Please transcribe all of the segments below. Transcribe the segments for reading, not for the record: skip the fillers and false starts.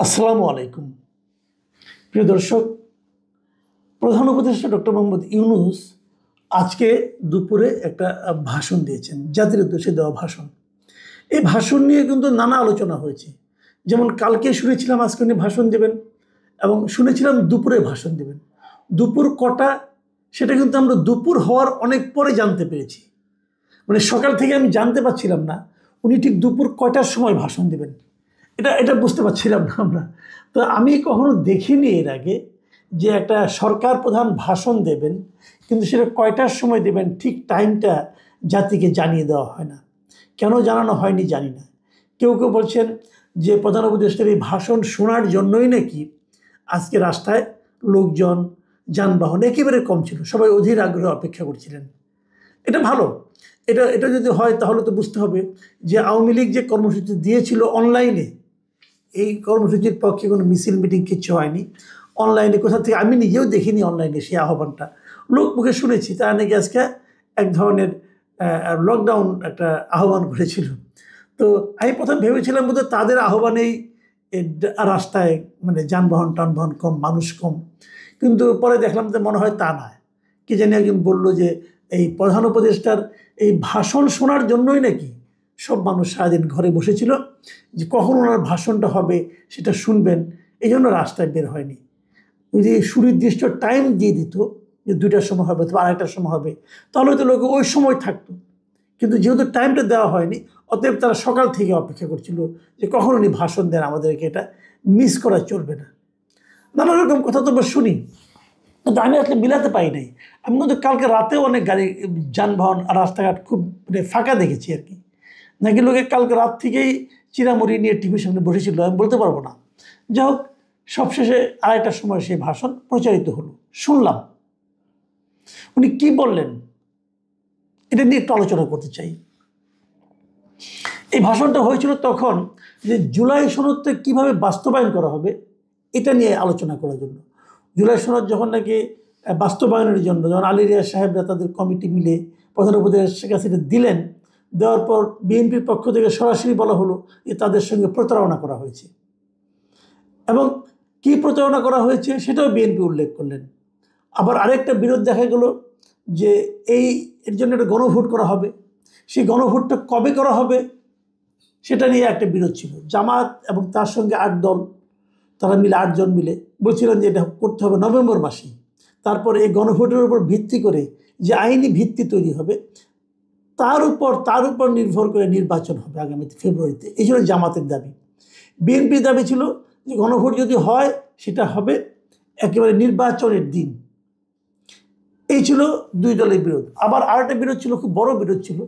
আসসালামু আলাইকুম প্রিয় দর্শক। প্রধান উপদেষ্টা ডক্টর মোহাম্মদ ইউনূস আজকে দুপুরে একটা ভাষণ দিয়েছেন, জাতির উদ্দেশ্যে দেওয়া ভাষণ। এই ভাষণ নিয়ে কিন্তু নানা আলোচনা হয়েছে। যেমন কালকে শুনেছিলাম আজকে উনি ভাষণ দেবেন, এবং শুনেছিলাম দুপুরে ভাষণ দেবেন। দুপুর কটা সেটা কিন্তু আমরা দুপুর হওয়ার অনেক পরে জানতে পেরেছি। মানে সকাল থেকে আমি জানতে পারছিলাম না উনি ঠিক দুপুর কয়টার সময় ভাষণ দেবেন, এটা এটা বুঝতে পারছিলাম না আমরা। তো আমি কখনো দেখিনি এর আগে যে একটা সরকার প্রধান ভাষণ দেবেন, কিন্তু সেটা কয়টার সময় দেবেন ঠিক টাইমটা জাতিকে জানিয়ে দেওয়া হয় না। কেন জানানো হয়নি জানি না। কেউ কেউ বলছেন যে প্রধান উপদেষ্টার এই ভাষণ শোনার জন্যই নাকি আজকে রাস্তায় লোকজন, যানবাহন একেবারে কম ছিল, সবাই অধীর আগ্রহে অপেক্ষা করছিলেন। এটা ভালো। এটা এটা যদি হয় তাহলে তো বুঝতে হবে যে আওয়ামী লীগ যে কর্মসূচি দিয়েছিল অনলাইনে, এই কর্মসূচির পক্ষে কোনো মিছিল মিটিং কিচ্ছু হয়নি। অনলাইনে কোথা থেকে আমি নিজেও দেখিনি, অনলাইনে সেই আহ্বানটা লোক মুখে শুনেছি। তারা নাকি আজকে এক ধরনের লকডাউন একটা আহ্বান করেছিল। তো আমি প্রথম ভেবেছিলাম বোধহয় তাদের আহ্বানেই রাস্তায় মানে যানবাহন টানবাহন কম, মানুষ কম। কিন্তু পরে দেখলাম যে মনে হয় তা নয়। কি জানি একজন বলল যে এই প্রধান উপদেষ্টার এই ভাষণ শোনার জন্যই নাকি সব মানুষ সারাদিন ঘরে বসেছিল, যে কখন ওনার ভাষণটা হবে সেটা শুনবেন, এই জন্য রাস্তায় বের হয়নি। ওই যে সুনির্দিষ্ট টাইম দিয়ে দিত যে 2টার সময় হবে অথবা 2:30টার সময় হবে, তাহলে হয়তো লোকে ওই সময় থাকতো। কিন্তু যেহেতু টাইমটা দেওয়া হয়নি, অতএব তারা সকাল থেকে অপেক্ষা করছিল যে কখন উনি ভাষণ দেন, আমাদেরকে এটা মিস করা চলবে না। নানা রকম কথা তো আমরা শুনি, কিন্তু আমি আসলে মিলাতে পারি নাই। আমি কিন্তু কালকে রাতেও অনেক গাড়ি, যানবাহন আর রাস্তাঘাট খুব মানে ফাঁকা দেখেছি আর কি। নাকি লোকে কালকে রাত থেকেই চিরামুড়ি নিয়ে টিভির সামনে বসেছিল, আমি বলতে পারবো না। যাই হোক, সবশেষে 2:30টার সময় সেই ভাষণ প্রচারিত হলো, শুনলাম। উনি কি বললেন এটা নিয়ে একটু আলোচনা করতে চাই। এই ভাষণটা হয়েছিল তখন যে জুলাই সনদটা কীভাবে বাস্তবায়ন করা হবে এটা নিয়ে আলোচনা করার জন্য। জুলাই সনদ যখন নাকি বাস্তবায়নের জন্য যখন আলী রিয়াজ সাহেবরা তাদের কমিটি মিলে প্রধান উপদেষ্টার কাছে এটা দিলেন, দেওয়ার পর বিএনপির পক্ষ থেকে সরাসরি বলা হলো যে তাদের সঙ্গে প্রতারণা করা হয়েছে, এবং কী প্রতারণা করা হয়েছে সেটাও বিএনপি উল্লেখ করলেন। আবার আরেকটা বিরোধ দেখা গেল যে এর জন্য একটা গণভোট করা হবে। সেই গণভোটটা কবে করা হবে সেটা নিয়ে একটা বিরোধ ছিল। জামাত এবং তার সঙ্গে 8 দল, তারা মিলে 8 জন মিলে বলছিলেন যে এটা করতে হবে নভেম্বর মাসেই। তারপর এই গণভোটের উপর ভিত্তি করে যে আইনি ভিত্তি তৈরি হবে তার উপর নির্ভর করে নির্বাচন হবে আগামী ফেব্রুয়ারিতে। এই ছিল জামাতের দাবি। বিএনপির দাবি ছিল যে গণভোট যদি হয় সেটা হবে একেবারে নির্বাচনের দিন। এই ছিল দুই দলের বিরোধ। আবার আরেকটা বিরোধ ছিল, খুব বড় বিরোধ ছিল,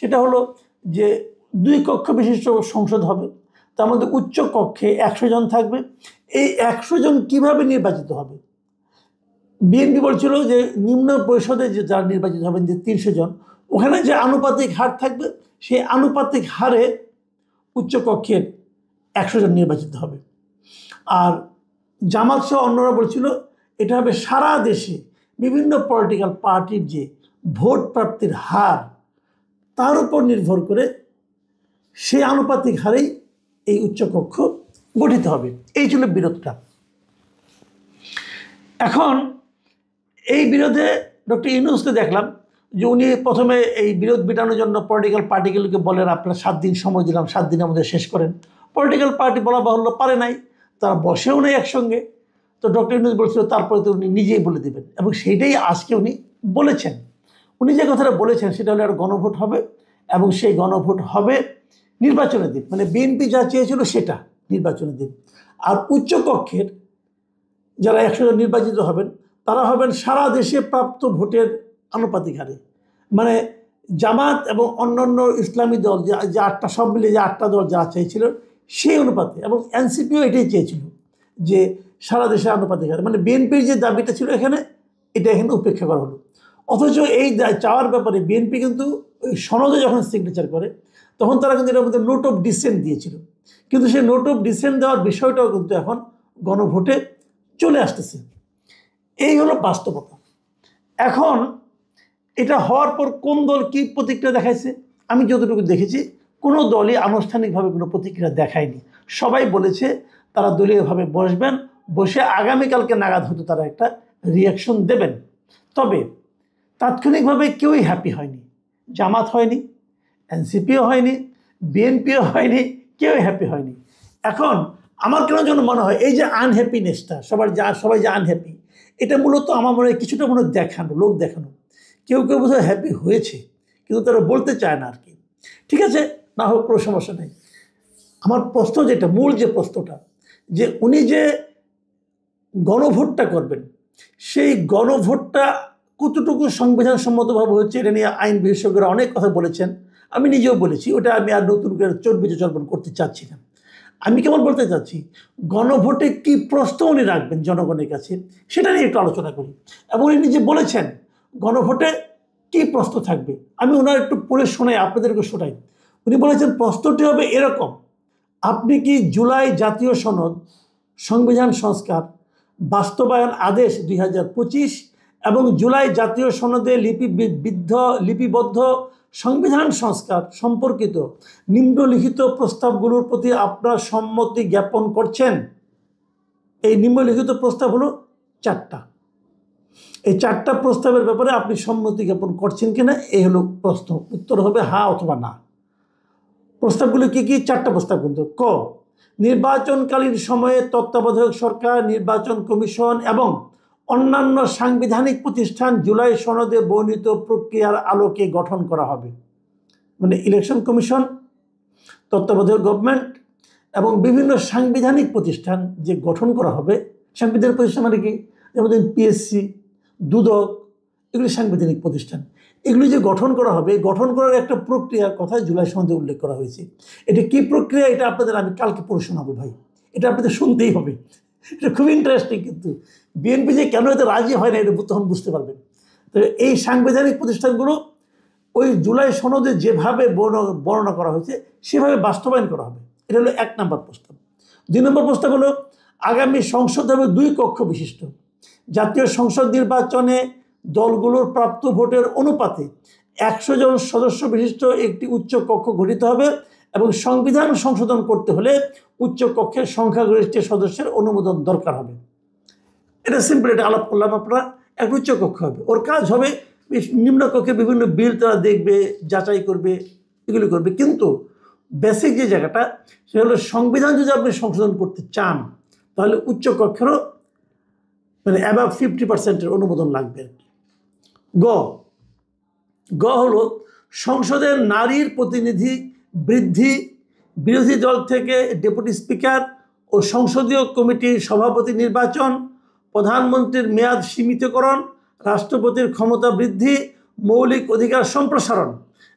সেটা হলো যে 2 কক্ষ বিশিষ্ট সংসদ হবে, তার মধ্যে উচ্চ কক্ষে 100 জন থাকবে। এই 100 জন কিভাবে নির্বাচিত হবে? বিএনপি বলছিল যে নিম্ন পরিষদে যে যারা নির্বাচিত হবেন যে 300 জন, ওখানে যে আনুপাতিক হার থাকবে সেই আনুপাতিক হারে উচ্চকক্ষের 100 জন নির্বাচিত হবে। আর জামাত সহ অন্যরা বলছিল এটা হবে সারা দেশে বিভিন্ন পলিটিক্যাল পার্টির যে ভোট প্রাপ্তির হার তার উপর নির্ভর করে সেই আনুপাতিক হারেই এই উচ্চকক্ষ গঠিত হবে। এই ছিল বিরোধটা। এখন এই বিরোধে ডক্টর ইউনূসকে দেখলাম যে উনি প্রথমে এই বিরোধ মেটানোর জন্য পলিটিক্যাল পার্টিগুলোকে বলেন আপনারা 7 দিন সময় দিলাম, 7 দিনের মধ্যে শেষ করেন। পলিটিক্যাল পার্টি বলা বাহুল্য পারে নাই, তারা বসেও নেই একসঙ্গে। তো ডক্টর ইউনূস বলছিল তারপরে তো উনি নিজেই বলে দেবেন, এবং সেইটাই আজকে উনি বলেছেন। উনি যে কথাটা বলেছেন সেটা হলো একটা গণভোট হবে, এবং সেই গণভোট হবে নির্বাচনের দিন, মানে বিএনপি যা চেয়েছিল সেটা নির্বাচনের দিন। আর উচ্চকক্ষের যারা 100 জন নির্বাচিত হবেন তারা হবেন সারা দেশে প্রাপ্ত ভোটের আনুপাতিক হারে। মানে জামাত এবং অন্যান্য ইসলামী দল যে 8টা, সব মিলে যে 8টা দল যা চেয়েছিল সেই অনুপাতে, এবং এনসিপিও এটাই চেয়েছিল যে সারা দেশে আনুপাতিক হারে। মানে বিএনপির যে দাবিটা ছিল এখানে, এটা এখানে উপেক্ষা করা হলো। অথচ এই চাওয়ার ব্যাপারে বিএনপি কিন্তু ওই সনদে যখন সিগনেচার করে তখন তারা কিন্তু এটার মধ্যে নোট অফ ডিসেন্ট দিয়েছিল, কিন্তু সেই নোট অফ ডিসেন্ট দেওয়ার বিষয়টাও কিন্তু এখন গণভোটে চলে আসতেছে। এই হলো বাস্তবতা। এখন এটা হওয়ার পর কোন দল কী প্রতিক্রিয়া দেখাইছে, আমি যতটুকু দেখেছি কোনো দলই আনুষ্ঠানিকভাবে কোনো প্রতিক্রিয়া দেখায়নি। সবাই বলেছে তারা দলীয়ভাবে বসবেন, বসে আগামীকালকে নাগাদ হয়তো তারা একটা রিয়াকশন দেবেন। তবে তাৎক্ষণিকভাবে কেউই হ্যাপি হয়নি, জামাত হয়নি, এনসিপিও হয়নি, বিএনপিও হয়নি, কেউই হ্যাপি হয়নি। এখন আমার কেন যেন মনে হয় এই যে আনহ্যাপিনেসটা সবাই যে আনহ্যাপি, এটা মূলত আমার মনে হয় কিছুটা মনে হয় দেখানো, লোক দেখানো। কেউ কেউ বোধহয় হ্যাপি হয়েছে কিন্তু তারা বলতে চায় না আর কি। ঠিক আছে, না হোক, কোনো সমস্যা নেই। আমার প্রশ্ন যেটা, মূল যে প্রশ্নটা, যে উনি যে গণভোটটা করবেন, সেই গণভোটটা কতটুকু সংবিধান সম্মতভাবে হচ্ছে এটা নিয়ে আইন বিশেষজ্ঞরা অনেক কথা বলেছেন। আমি নিজেও বলেছি, ওটা আমি আর নতুন করে চর্বণ করতে চাচ্ছি না। আমি কেমন বলতে চাচ্ছি, গণভোটে কি প্রশ্ন উনি রাখবেন জনগণের কাছে সেটা নিয়ে একটু আলোচনা করি। এবং উনি নিজে বলেছেন গণভোটে কি প্রশ্ন থাকবে, আমি ওনার একটু পড়ে শোনাই, আপনাদেরকে শোনাই। উনি বলেছেন প্রশ্নটি হবে এরকম: আপনি কি জুলাই জাতীয় সনদ, সংবিধান সংস্কার, বাস্তবায়ন আদেশ 2025 এবং জুলাই জাতীয় সনদে লিপিবদ্ধ সংবিধান সংস্কার সম্পর্কিত নিম্নলিখিত প্রস্তাবগুলোর প্রতি আপনার সম্মতি জ্ঞাপন করছেন? এই নিম্নলিখিত প্রস্তাব হলো 4টা। এই 4টা প্রস্তাবের ব্যাপারে আপনি সম্মতি জ্ঞাপন করছেন কিনা, এই হলো প্রশ্ন। উত্তর হবে হ্যাঁ অথবা না। প্রস্তাবগুলো কি কি? 4টা প্রস্তাব কিন্তু। ক, নির্বাচনকালীন সময়ে তত্ত্বাবধায়ক সরকার, নির্বাচন কমিশন এবং অন্যান্য সাংবিধানিক প্রতিষ্ঠান জুলাই সনদে বর্ণিত প্রক্রিয়ার আলোকে গঠন করা হবে। মানে ইলেকশন কমিশন, তত্ত্বাবধায়ক গভর্নমেন্ট এবং বিভিন্ন সাংবিধানিক প্রতিষ্ঠান যে গঠন করা হবে। সাংবিধানিক প্রতিষ্ঠান মানে কি? যেমন পিএসসি, দুদক, এগুলি সাংবিধানিক প্রতিষ্ঠান। এগুলি যে গঠন করা হবে, গঠন করার একটা প্রক্রিয়ার কথা জুলাই সনদে উল্লেখ করা হয়েছে। এটা কি প্রক্রিয়া, এটা আপনাদের আমি কালকে পড়ে শোনাবো ভাই, এটা আপনাদের শুনতেই হবে। এটা খুব ইন্টারেস্টিং। কিন্তু বিএনপি যে কেন এতে রাজি হয় না, এটা তখন বুঝতে পারবেন। তো এই সাংবিধানিক প্রতিষ্ঠানগুলো ওই জুলাই সনদে যেভাবে বর্ণনা করা হয়েছে সেভাবে বাস্তবায়ন করা হবে। এটা হলো 1 নম্বর প্রস্তাব। 2 নম্বর প্রস্তাব হলো আগামী সংসদ হবে 2 কক্ষ বিশিষ্ট। জাতীয় সংসদ নির্বাচনে দলগুলোর প্রাপ্ত ভোটের অনুপাতে 100 জন সদস্য বিশিষ্ট একটি উচ্চ কক্ষ গঠিত হবে এবং সংবিধান সংশোধন করতে হলে উচ্চ কক্ষের সংখ্যাগরিষ্ঠ সদস্যের অনুমোদন দরকার হবে। এটা সিম্পল, এটা আলাপ করলাম। আপনারা এক উচ্চ কক্ষ হবে, ওর কাজ হবে নিম্ন কক্ষে বিভিন্ন বিল তারা দেখবে, যাচাই করবে, এগুলি করবে। কিন্তু বেসিক যে জায়গাটা সেটা হলো সংবিধান যদি আপনি সংশোধন করতে চান তাহলে উচ্চ কক্ষেরও মানে অ্যাবাভ 50% অনুমোদন লাগবে। গ হলো সংসদের নারীর প্রতিনিধি বৃদ্ধি, বিরোধী দল থেকে ডেপুটি স্পিকার ও সংসদীয় কমিটির সভাপতি নির্বাচন, প্রধানমন্ত্রীর মেয়াদ সীমিতকরণ, রাষ্ট্রপতির ক্ষমতা বৃদ্ধি, মৌলিক অধিকার সম্প্রসারণ,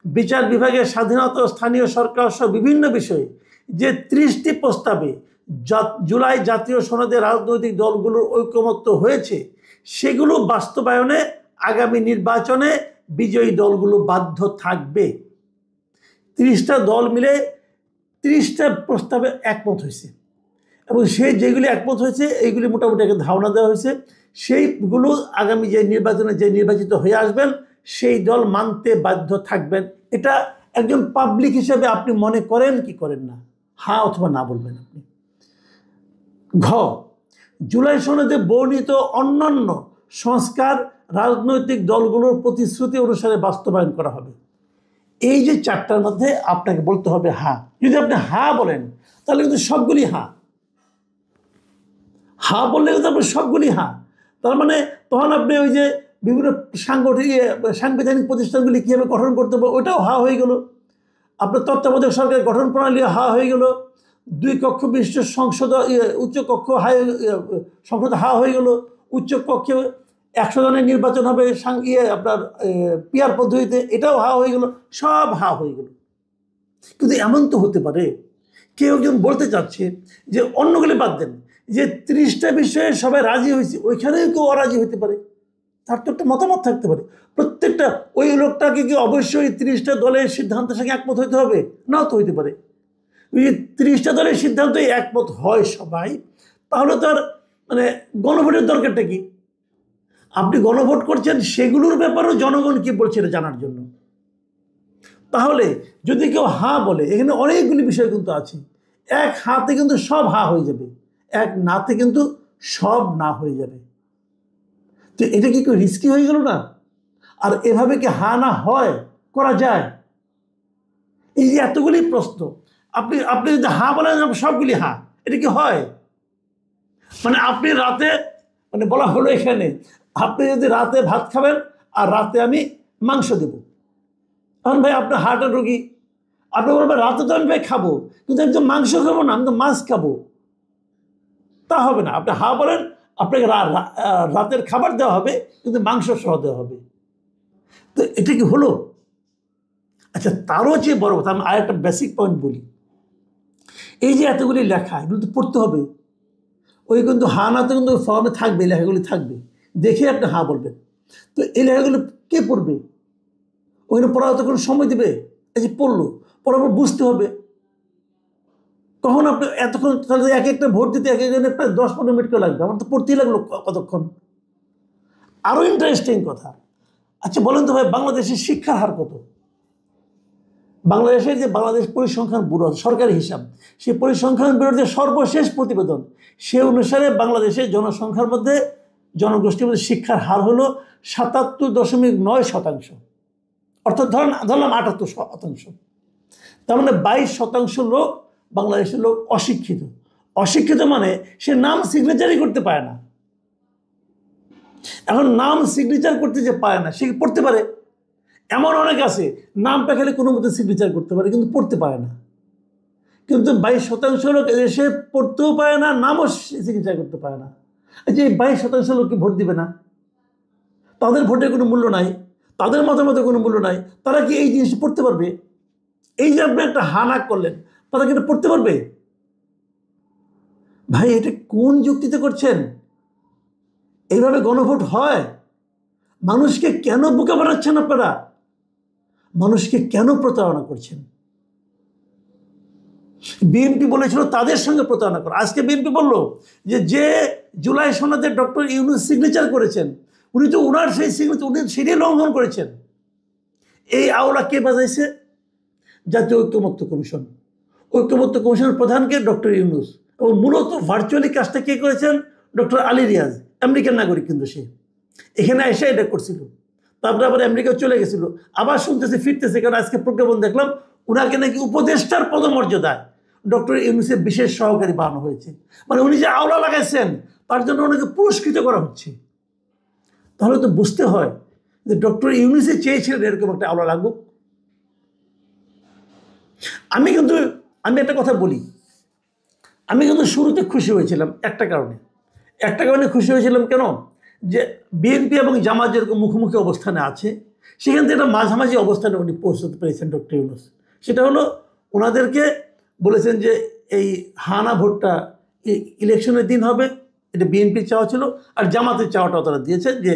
বিচার বিভাগের স্বাধীনতা, স্থানীয় সরকার সহ বিভিন্ন বিষয়ে যে 30টি প্রস্তাবে জুলাই জাতীয় সনদে রাজনৈতিক দলগুলোর ঐকমত্য হয়েছে সেগুলো বাস্তবায়নে আগামী নির্বাচনে বিজয়ী দলগুলো বাধ্য থাকবে। 30টা দল মিলে 30টা প্রস্তাবে একমত হয়েছে এবং সেই যেগুলি একমত হয়েছে এইগুলি মোটামুটি একটা ধারণা দেওয়া হয়েছে। সেইগুলো আগামী যে নির্বাচনে যে নির্বাচিত হয়ে আসবেন সেই দল মানতে বাধ্য থাকবেন। এটা একজন পাবলিক হিসেবে আপনি মনে করেন কি করেন না? হ্যাঁ অথবা না বলবেন আপনি। ঘ, জুলাই সনদে বর্ণিত অন্যান্য সংস্কার রাজনৈতিক দলগুলোর প্রতিশ্রুতি অনুসারে বাস্তবায়ন করা হবে। এই যে 4টার মধ্যে আপনাকে বলতে হবে হ্যাঁ। যদি আপনি হ্যাঁ বলেন তাহলে কিন্তু সবগুলি হ্যাঁ। হ্যাঁ বললে কিন্তু আপনি সবগুলি হ্যাঁ। তার মানে তখন আপনি ওই যে বিভিন্ন সাংবিধানিক প্রতিষ্ঠানগুলি কীভাবে গঠন করতে হবে ওটাও হ্যাঁ হয়ে গেল। আপনার তত্ত্বাবধায়ক সরকারের গঠন প্রণালী হ্যাঁ হয়ে গেল। 2 কক্ষ বিশিষ্ট সংসদ উচ্চ কক্ষ সংসদ হ্যাঁ হয়ে গেল। উচ্চ কক্ষে 100 জনের নির্বাচন হবে আপনার পিআর পদ্ধতিতে, এটাও হ্যাঁ হয়ে গেল। সব হ্যাঁ হয়ে গেল। কিন্তু এমন তো হতে পারে কেউ একজন বলতে চাচ্ছে যে অন্যগুলি বাদ দেন, যে 30টা বিষয়ে সবাই রাজি হয়েছে ওইখানেও কেউ অরাজি হতে পারে, তার তো একটা মতামত থাকতে পারে। প্রত্যেকটা ওই লোকটাকে কি অবশ্যই 30টা দলের সিদ্ধান্তের সঙ্গে একমত হইতে হবে? নাও তো হইতে পারে। 30টা দলের সিদ্ধান্ত একমত হয় সবাই, তাহলে তার মানে গণভোটের দরকারটা কি? আপনি গণভোট করছেন সেগুলোর ব্যাপারেও জনগণ কি বলছে এটা জানার জন্য। তাহলে যদি কেউ হ্যাঁ বলে, এখানে অনেকগুলি বিষয় কিন্তু আছে, এক হাতে কিন্তু সব হ্যাঁ হয়ে যাবে। এক নাতে কিন্তু সব না হয়ে যাবে। তো এটা কি রিস্কি হয়ে গেল না? আর এভাবে কি হা না হয় করা যায়? এই যে এতগুলি প্রশ্ন, আপনি আপনি যদি হা বলেন সবগুলি হা, এটা কি হয়? মানে আপনি রাতে, মানে বলা হলো এখানে, আপনি যদি রাতে ভাত খাবেন আর রাতে আমি মাংস দেব, তখন ভাই আপনার হার্টের রোগী, আপনি বলবেন রাতে তো আমি ভাই খাবো, কিন্তু আমি তো মাংস খাবো না, আমি তো মাছ খাবো। তা হবে না। আপনি হা বলেন, আপনাকে রাতের খাবার দেওয়া হবে, কিন্তু মাংস সহ দেওয়া হবে। তো এটা কি হলো? আচ্ছা, তারও যে বড় কথা, আমি আরেকটা বেসিক পয়েন্ট বলি। এই যে এতগুলি লেখা, এগুলো তো পড়তে হবে। ওই কিন্তু হা না তো কিন্তু ফর্মে থাকবে, লেখাগুলি থাকবে, দেখে আপনি হা বলবেন। তো এই লেখাগুলো কে পড়বে? ওইখানে পড়া তো কোনো সময় দেবে? এই যে পড়লো, পড়ার পর বুঝতে হবে। কখন আপনি এতক্ষণ, তাহলে এক একটা ভোট দিতে এক একজনের প্রায় 10-15 মিনিট করে লাগবে, আমার তো পড়তেই লাগলো কতক্ষণ। আরও ইন্টারেস্টিং কথা, আচ্ছা বলেন তো ভাই, বাংলাদেশের শিক্ষার হার কত? বাংলাদেশের যে বাংলাদেশ পরিসংখ্যান ব্যুরো সরকারি হিসাব, সেই পরিসংখ্যান ব্যুরোর যে সর্বশেষ প্রতিবেদন, সে অনুসারে বাংলাদেশের জনসংখ্যার মধ্যে, জনগোষ্ঠীর মধ্যে শিক্ষার হার হলো 77.9%। অর্থাৎ ধরলাম 78%। তার মানে 22% লোক বাংলাদেশের লোক অশিক্ষিত। অশিক্ষিত মানে সে নাম সিগনেচারই করতে পারে না। এখন নাম সিগনেচার করতে যে পারে না, সে পড়তে পারে? এমন অনেক আছে, নামটা খেলে কোনো মতে সিগনেচার করতে পারে, কিন্তু পড়তে পারে না। কিন্তু 22% লোক এসে পড়তেও পারে না, নামও সিগনেচার করতে পারে না। যে 22% লোককে ভোট দিবে না, তাদের ভোটের কোনো মূল্য নাই, তাদের মতামতের কোনো মূল্য নাই, তারা কি এই জিনিসটা পড়তে পারবে? এই যে আপনি একটা হানা করলেন, তারা কি এটা পড়তে পারবে? ভাই, এটা কোন যুক্তিতে করছেন? এইভাবে গণভোট হয়? মানুষকে কেন বোকা বানাচ্ছেন আপনারা? মানুষকে কেন প্রতারণা করছেন? বিএনপি বলেছিল তাদের সঙ্গে প্রতারণা করা। আজকে বিএনপি বলল যে জুলাই সনদে ডক্টর ইউনূস সিগনেচার করেছেন, উনি তো ওনার সেই সিগনেচার, উনি সেটাই লঙ্ঘন করেছেন। এই আওলা কে বাজাইছে? জাতীয় ঐক্যমত্য কমিশন। ঐক্যমত্য কমিশনের প্রধানকে ডক্টর ইউনূস, এবং মূলত ভার্চুয়ালি কাজটা কে করেছেন? ডক্টর আলী রিয়াজ, আমেরিকান নাগরিক, কিন্তু সে এখানে এসে এটা করছিল। তারপরে আবার আমেরিকা চলে গেছিল, আবার শুনতেছে ফিরতেছে, কারণ আজকে প্রজ্ঞাপন দেখলাম ওনাকে নাকি উপদেষ্টার পদমর্যাদায় ডক্টর ইউনূসের বিশেষ সহকারী বানানো হয়েছে। মানে উনি যে আওলা লাগাইছেন, তার জন্য ওনাকে পুরস্কৃত করা হচ্ছে। তাহলে তো বুঝতে হয় যে ডক্টর ইউনূসে চেয়েছিলেন এরকম একটা আওলা লাগুক। আমি একটা কথা বলি, আমি কিন্তু শুরুতে খুশি হয়েছিলাম একটা কারণে খুশি হয়েছিলাম। কেন? যে বিএনপি এবং জামাত যেরকম মুখোমুখি অবস্থানে আছে, সেখান থেকে একটা মাঝামাঝি অবস্থানে উনি পৌঁছতে পেরেছেন ডক্টর ইউনূস। সেটা হলো, ওনাদেরকে বলেছেন যে এই হানা ভোটটা ইলেকশনের দিন হবে, এটা বিএনপির চাওয়া ছিল, আর জামাতের চাওয়াটাও তারা দিয়েছে যে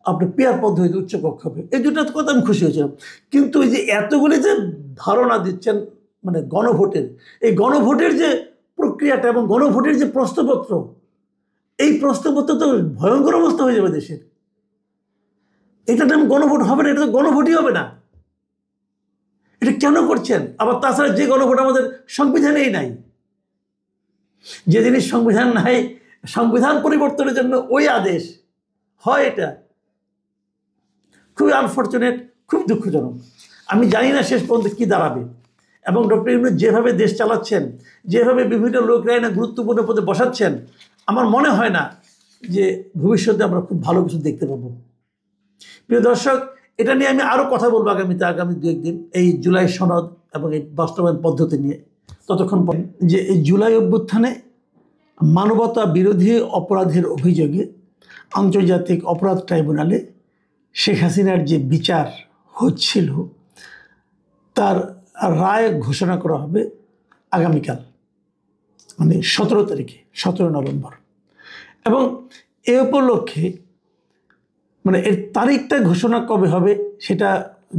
আপনি পেয়ার পদ্ধতিতে উচ্চকক্ষ হবে। এই দুটো কথা আমি খুশি হয়েছিলাম। কিন্তু এই যে এতগুলি যে ধারণা দিচ্ছেন, মানে গণভোটের, এই গণভোটের যে প্রক্রিয়াটা এবং গণভোটের যে প্রশ্নপত্র, এই প্রশ্নপত্র তো ভয়ঙ্কর অবস্থা হয়ে যাবে দেশের। এটা নাম গণভোট হবে না, এটা তো গণভোটই হবে না। এটা কেন করছেন? আবার তাছাড়া যে গণভোট আমাদের সংবিধানেই নাই, যে জিনিস সংবিধান নাই, সংবিধান পরিবর্তনের জন্য ওই আদেশ হয়, এটা খুবই আনফর্চুনেট, খুব দুঃখজনক। আমি জানি না শেষ পর্যন্ত কী দাঁড়াবে। এবং ডক্টর ইউনূস যেভাবে দেশ চালাচ্ছেন, যেভাবে বিভিন্ন লোকরাই না গুরুত্বপূর্ণ পদে বসাচ্ছেন, আমার মনে হয় না যে ভবিষ্যতে আমরা খুব ভালো কিছু দেখতে পাবো। প্রিয় দর্শক, এটা নিয়ে আমি আরও কথা বলবো আগামী 2-1 দিন, এই জুলাই সনদ এবং এই বাস্তবায়ন পদ্ধতি নিয়ে। ততক্ষণ যে এই জুলাই অভ্যুত্থানে মানবতা বিরোধী অপরাধের অভিযোগে আন্তর্জাতিক অপরাধ ট্রাইব্যুনালে শেখ হাসিনার যে বিচার হচ্ছিল, তার রায় ঘোষণা করা হবে আগামীকাল, মানে 17 তারিখে, 17 নভেম্বর। এবং এ উপলক্ষে, মানে এর তারিখটা ঘোষণা কবে হবে সেটা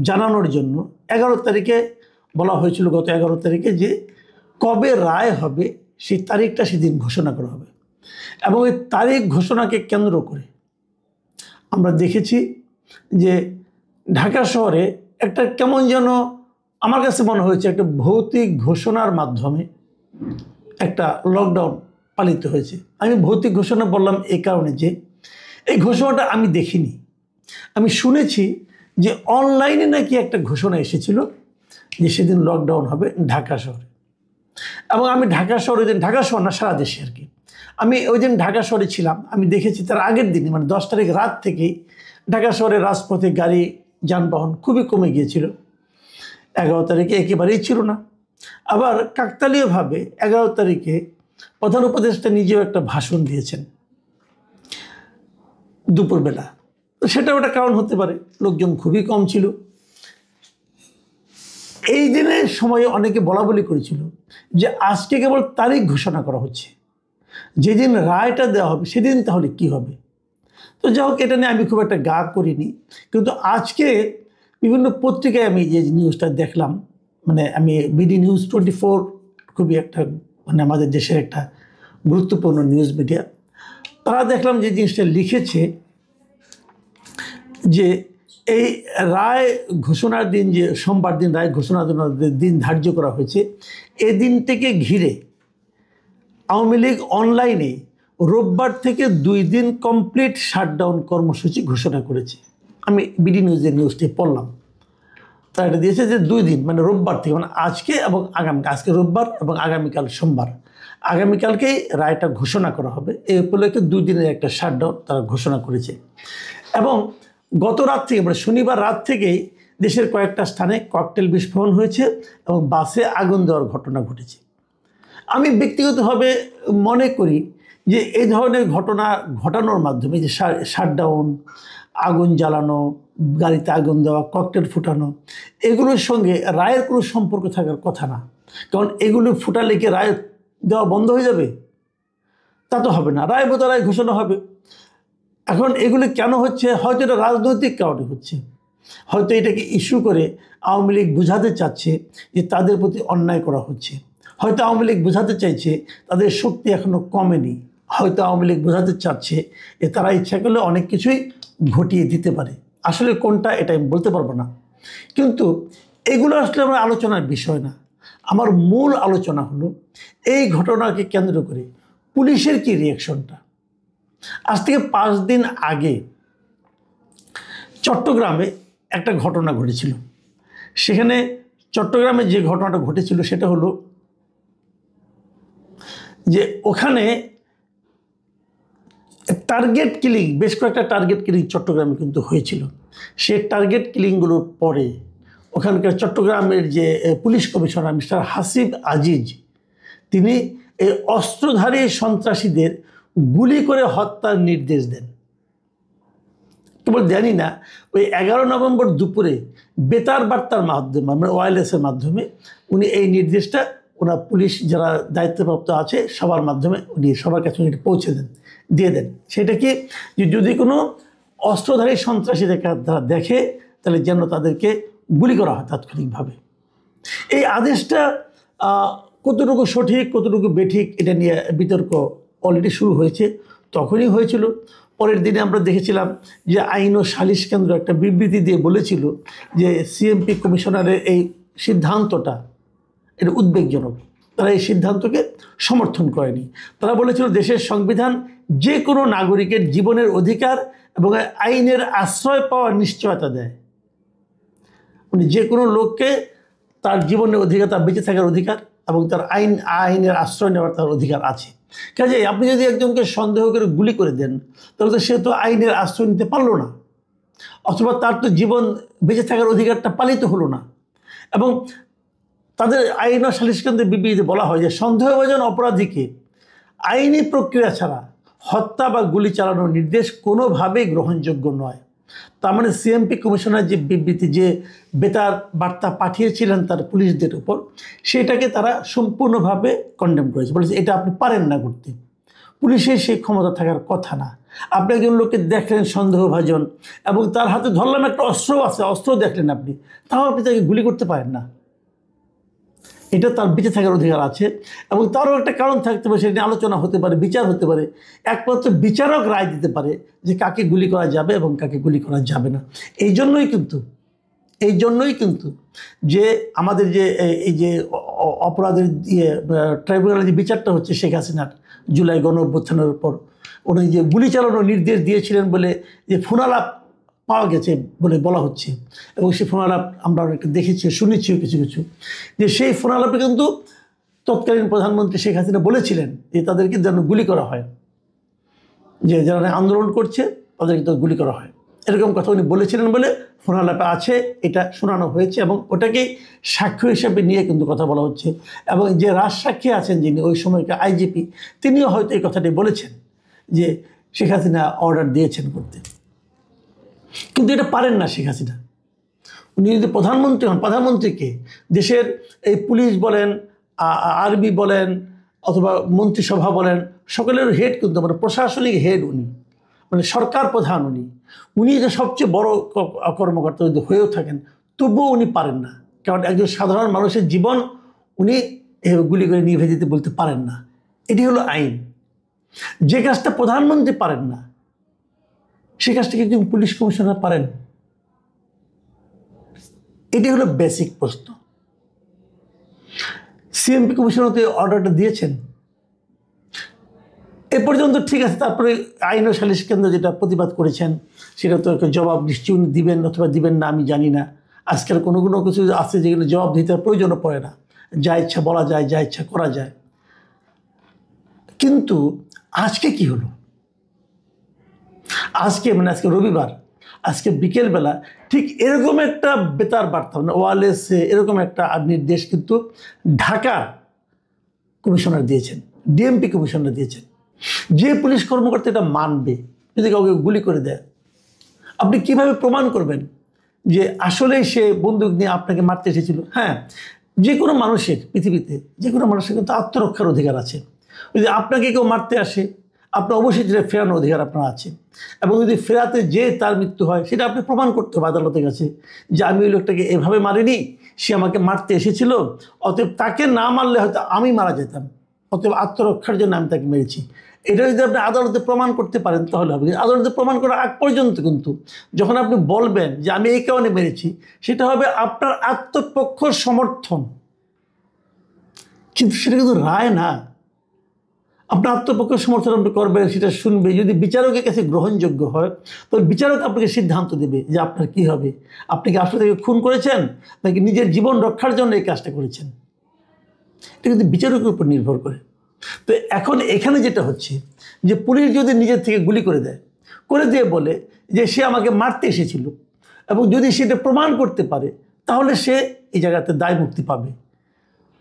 জানানোর জন্য 11 তারিখে বলা হয়েছিল, গত 11 তারিখে, যে কবে রায় হবে সেই তারিখটা সেদিন ঘোষণা করা হবে। এবং এই তারিখ ঘোষণাকে কেন্দ্র করে আমরা দেখেছি যে ঢাকা শহরে একটা কেমন যেন, আমার কাছে মনে হয়েছে, একটা ভৌতিক ঘোষণার মাধ্যমে একটা লকডাউন পালিত হয়েছে। আমি ভৌতিক ঘোষণা বললাম এই কারণে যে এই ঘোষণাটা আমি দেখিনি, আমি শুনেছি যে অনলাইনে নাকি একটা ঘোষণা এসেছিল যে সেদিন লকডাউন হবে ঢাকা শহরে। এবং আমি ঢাকা শহরে, ঢাকা শহর না সারা দেশে আর কি, আমি ওই দিন ঢাকা শহরে ছিলাম। আমি দেখেছি তার আগের দিনই মানে 10 তারিখ রাত থেকেই ঢাকা শহরের রাজপথে গাড়ি যানবাহন খুবই কমে গিয়েছিল। 11 তারিখে একেবারেই ছিল না। আবার কাকতালীয়ভাবে 11 তারিখে প্রধান উপদেষ্টা নিজেও একটা ভাষণ দিয়েছেন দুপুরবেলা। তো সেটাও একটা কারণ হতে পারে, লোকজন খুবই কম ছিল। এই দিনের সময়ে অনেকে বলা বলি করেছিল যে আজকে কেবল তারিখ ঘোষণা করা হচ্ছে, যেদিন রায়টা দেওয়া হবে সেদিন তাহলে কি হবে। তো যাই হোক, এটা নিয়ে আমি খুব একটা গা করিনি। কিন্তু আজকে বিভিন্ন পত্রিকায় আমি যে নিউজটা দেখলাম, মানে আমি বিডি নিউজ 24 খুবই একটা মানে আমাদের দেশের একটা গুরুত্বপূর্ণ নিউজ মিডিয়া, তারা দেখলাম যে জিনিসটা লিখেছে যে এই রায় ঘোষণার দিন, যে সোমবার দিন রায় ঘোষণার জন্য দিন ধার্য করা হয়েছে, এই দিনটিকে ঘিরে আওয়ামী লীগ অনলাইনে রোববার থেকে 2 দিন কমপ্লিট শাটডাউন কর্মসূচি ঘোষণা করেছে। আমি বিডি নিউজের নিউজটি পড়লাম, তারা এটা দিয়েছে যে 2 দিন মানে রোববার থেকে, মানে আজকে এবং আগামীকাল, আজকে রোববার এবং আগামীকাল সোমবার, আগামীকালকেই রায়টা ঘোষণা করা হবে। এই উপলক্ষে 2 দিনের একটা শাটডাউন তারা ঘোষণা করেছে। এবং গত রাত থেকে মানে শনিবার রাত থেকেই দেশের কয়েকটা স্থানে ককটেল বিস্ফোরণ হয়েছে এবং বাসে আগুন দেওয়ার ঘটনা ঘটেছে। আমি ব্যক্তিগতভাবে মনে করি যে এই ধরনের ঘটনা ঘটানোর মাধ্যমে, যে শাটডাউন, আগুন জ্বালানো, গাড়িতে আগুন দেওয়া, ককটেল ফুটানো, এগুলোর সঙ্গে রায়ের কোনো সম্পর্ক থাকার কথা না। কারণ এগুলো ফুটালে কি রায় দেওয়া বন্ধ হয়ে যাবে? তা তো হবে না, রায় বোধ রায় ঘোষণা হবে। এখন এগুলো কেন হচ্ছে? হয়তো এটা রাজনৈতিক কারণে হচ্ছে, হয়তো এটাকে ইস্যু করে আওয়ামী লীগ বোঝাতে চাচ্ছে যে তাদের প্রতি অন্যায় করা হচ্ছে। হয়তো আওয়ামী লীগ বোঝাতে চাইছে তাদের শক্তি এখনও কমেনি। হয়তো আওয়ামী লীগ বোঝাতে চাচ্ছে যে তারা ইচ্ছা করলে অনেক কিছুই ঘটিয়ে দিতে পারে। আসলে কোনটা এটা আমি বলতে পারবো না, কিন্তু এগুলো আসলে আমার আলোচনার বিষয় না। আমার মূল আলোচনা হলো এই ঘটনাকে কেন্দ্র করে পুলিশের কি রিয়াকশনটা। আজ থেকে 5 দিন আগে চট্টগ্রামে একটা ঘটনা ঘটেছিল। সেখানে চট্টগ্রামে যে ঘটনাটা ঘটেছিল সেটা হলো যে ওখানে টার্গেট কিলিং, বেশ কয়েকটা টার্গেট কিলিং চট্টগ্রামে কিন্তু হয়েছিল। সে টার্গেট কিলিংগুলোর পরে ওখানকার চট্টগ্রামের যে police commissioner mister Hasib Aziz, তিনি এই অস্ত্রধারী সন্ত্রাসীদের গুলি করে হত্যার নির্দেশ দেন। কেবল জানি না, ওই 11 নভেম্বর দুপুরে বেতার বার্তার মাধ্যমে, মানে ওয়্যারলেসের মাধ্যমে উনি এই নির্দেশটা ওনার পুলিশ যারা দায়িত্বপ্রাপ্ত আছে সবার মাধ্যমে উনি সবার কাছে এটা পৌঁছে দিয়ে দেন। সেটা কি, যে যদি কোনো অস্ত্রধারী সন্ত্রাসী তারা দেখে তাহলে যেন তাদেরকে গুলি করা হয় তাৎক্ষণিকভাবে। এই আদেশটা কতটুকু সঠিক কতটুকু বেঠিক এটা নিয়ে বিতর্ক অলরেডি শুরু হয়েছে, তখনই হয়েছিল। পরের দিনে আমরা দেখেছিলাম যে আইন ও সালিশ কেন্দ্র একটা বিবৃতি দিয়ে বলেছিল যে সিএমপি কমিশনারের এই সিদ্ধান্তটা এটা উদ্বেগজনক। তারা এই সিদ্ধান্তকে সমর্থন করেনি। তারা বলেছিল দেশের সংবিধান যে কোনো নাগরিকের জীবনের অধিকার এবং আইনের আশ্রয় পাওয়ার নিশ্চয়তা দেয়। মানে যে কোনো লোককে তার জীবনের অধিকার, তার বেঁচে থাকার অধিকার এবং তার আইনের আশ্রয় নেওয়ার তার অধিকার আছে। কাজে আপনি যদি একজনকে সন্দেহ করে গুলি করে দেন তাহলে তো সে তো আইনের আশ্রয় নিতে পারলো না, অথবা তার তো জীবন বেঁচে থাকার অধিকারটা পালিত হলো না। এবং তাদের আইন ও সালিশ কেন্দ্রের বিবৃতিতে বলা হয় যে সন্দেহভাজন অপরাধীকে আইনি প্রক্রিয়া ছাড়া হত্যা বা গুলি চালানোর নির্দেশ কোনোভাবেই গ্রহণযোগ্য নয়। তার মানে সিএমপি কমিশনার যে বিবৃতি, যে বেতার বার্তা পাঠিয়েছিলেন তার পুলিশদের উপর, সেটাকে তারা সম্পূর্ণভাবে কন্ডেম করেছে, বলেছে এটা আপনি পারেন না করতে, পুলিশের সেই ক্ষমতা থাকার কথা না। আপনি একজন লোককে দেখলেন সন্দেহভাজন এবং তার হাতে ধরলাম একটা অস্ত্র আছে, অস্ত্র দেখলেন আপনি, তাও আপনি তাকে গুলি করতে পারেন না। এটা তার বেঁচে থাকার অধিকার আছে এবং তারও একটা কারণ থাকতে পারে, সেটা নিয়ে আলোচনা হতে পারে, বিচার হতে পারে। একমাত্র বিচারক রায় দিতে পারে যে কাকে গুলি করা যাবে এবং কাকে গুলি করা যাবে না। এই জন্যই কিন্তু এই জন্যই কিন্তু যে আমাদের যে এই যে অপরাধের ট্রাইব্যুনালের যে বিচারটা হচ্ছে শেখ হাসিনার জুলাই গণ অভ্যুত্থানের পর উনি যে গুলি চালানোর নির্দেশ দিয়েছিলেন বলে যে ফোনালাপ পাওয়া গেছে বলে বলা হচ্ছে, এবং সেই ফোনালাপ আমরা অনেকটা দেখেছি, শুনেছিও কিছু কিছু, যে সেই ফোনালাপে কিন্তু তৎকালীন প্রধানমন্ত্রী শেখ হাসিনা বলেছিলেন যে তাদেরকে যেন গুলি করা হয়, যে যারা আন্দোলন করছে তাদেরকে তো গুলি করা হয়, এরকম কথা উনি বলেছিলেন বলে ফোনালাপে আছে, এটা শোনানো হয়েছে এবং ওটাকেই সাক্ষ্য হিসাবে নিয়ে কিন্তু কথা বলা হচ্ছে। এবং যে রাজসাক্ষী আছেন যিনি ওই সময়কে আইজিপি, তিনিও হয়তো এই কথাটি বলেছেন যে শেখ হাসিনা অর্ডার দিয়েছেন করতে, কিন্তু এটা পারেন না শেখ হাসিনা। উনি যদি প্রধানমন্ত্রী হন, প্রধানমন্ত্রীকে দেশের এই পুলিশ বলেন, আর্মি বলেন, অথবা মন্ত্রিসভা বলেন, সকলের হেড কিন্তু মানে প্রশাসনিক হেড উনি, মানে সরকার প্রধান উনি, উনি যে সবচেয়ে বড় কর্মকর্তা যদি হয়েও থাকেন তবুও উনি পারেন না, কারণ একজন সাধারণ মানুষের জীবন উনি গুলি করে নিভে দিতে বলতে পারেন না। এটি হলো আইন। যে কাজটা প্রধানমন্ত্রী পারেন না সে কাজটা কিন্তু পুলিশ কমিশনার পারেন। এটি হলো বেসিক প্রশ্ন। সিএমপি কমিশনার অর্ডারটা দিয়েছেন এ পর্যন্ত ঠিক আছে, তারপরে আইন ও সালিশ কেন্দ্র যেটা প্রতিবাদ করেছেন সেটা তো একটা জবাব নিশ্চয়ই উনি দিবেন অথবা দিবেন না আমি জানি না। আজকাল কোনো কোনো কিছু আছে যেগুলো জবাব দিতে প্রয়োজনও পড়ে না, যা ইচ্ছা বলা যায়, যা ইচ্ছা করা যায়। কিন্তু আজকে কি হলো? আজকে মানে আজকে রবিবার, আজকে বিকেলবেলা ঠিক এরকম একটা বেতার বার্তা মানে ওয়ারলেসে এরকম একটা নির্দেশ কিন্তু ঢাকা কমিশনার দিয়েছেন, ডিএমপি কমিশনার দিয়েছেন। যে পুলিশ কর্মকর্তা এটা মানবে যদি কাউকে গুলি করে দেয়, আপনি কিভাবে প্রমাণ করবেন যে আসলেই সে বন্দুক নিয়ে আপনাকে মারতে এসেছিল? হ্যাঁ, যে কোনো মানুষের পৃথিবীতে যে কোনো মানুষের কিন্তু আত্মরক্ষার অধিকার আছে। যদি আপনাকে কেউ মারতে আসে আপনার অবশ্যই যেটা ফেরানোর অধিকার আপনার আছে, এবং যদি ফেরাতে যে তার মৃত্যু হয় সেটা আপনি প্রমাণ করতে হবে আদালতের কাছে যে আমি ওই লোকটাকে এভাবে মারিনি, সে আমাকে মারতে এসেছিল, অতএব তাকে না মারলে হয়তো আমি মারা যেতাম, অতএব আত্মরক্ষার জন্য আমি তাকে মেরেছি। এটা যদি আপনি আদালতে প্রমাণ করতে পারেন তাহলে হবে। আদালতে প্রমাণ করার আগ পর্যন্ত কিন্তু যখন আপনি বলবেন যে আমি এই কারণে মেরেছি, সেটা হবে আপনার আত্মপক্ষ সমর্থন, কিন্তু সেটা কিন্তু রায় না। আপনার আত্মপক্ষ সমর্থন আপনি করবেন, সেটা শুনবে, যদি বিচারকের কাছে গ্রহণযোগ্য হয় তবে বিচারক আপনাকে সিদ্ধান্ত দেবে যে আপনার কি হবে, আপনি কি আসলে তাকে খুন করেছেন নাকি নিজের জীবন রক্ষার জন্য এই কাজটা করেছেন। এটা কিন্তু বিচারকের উপর নির্ভর করে। তো এখন এখানে যেটা হচ্ছে যে পুলিশ যদি নিজের থেকে গুলি করে দেয়, করে দিয়ে বলে যে সে আমাকে মারতে এসেছিল, এবং যদি সেটা প্রমাণ করতে পারে তাহলে সে এই জায়গাতে দায় মুক্তি পাবে,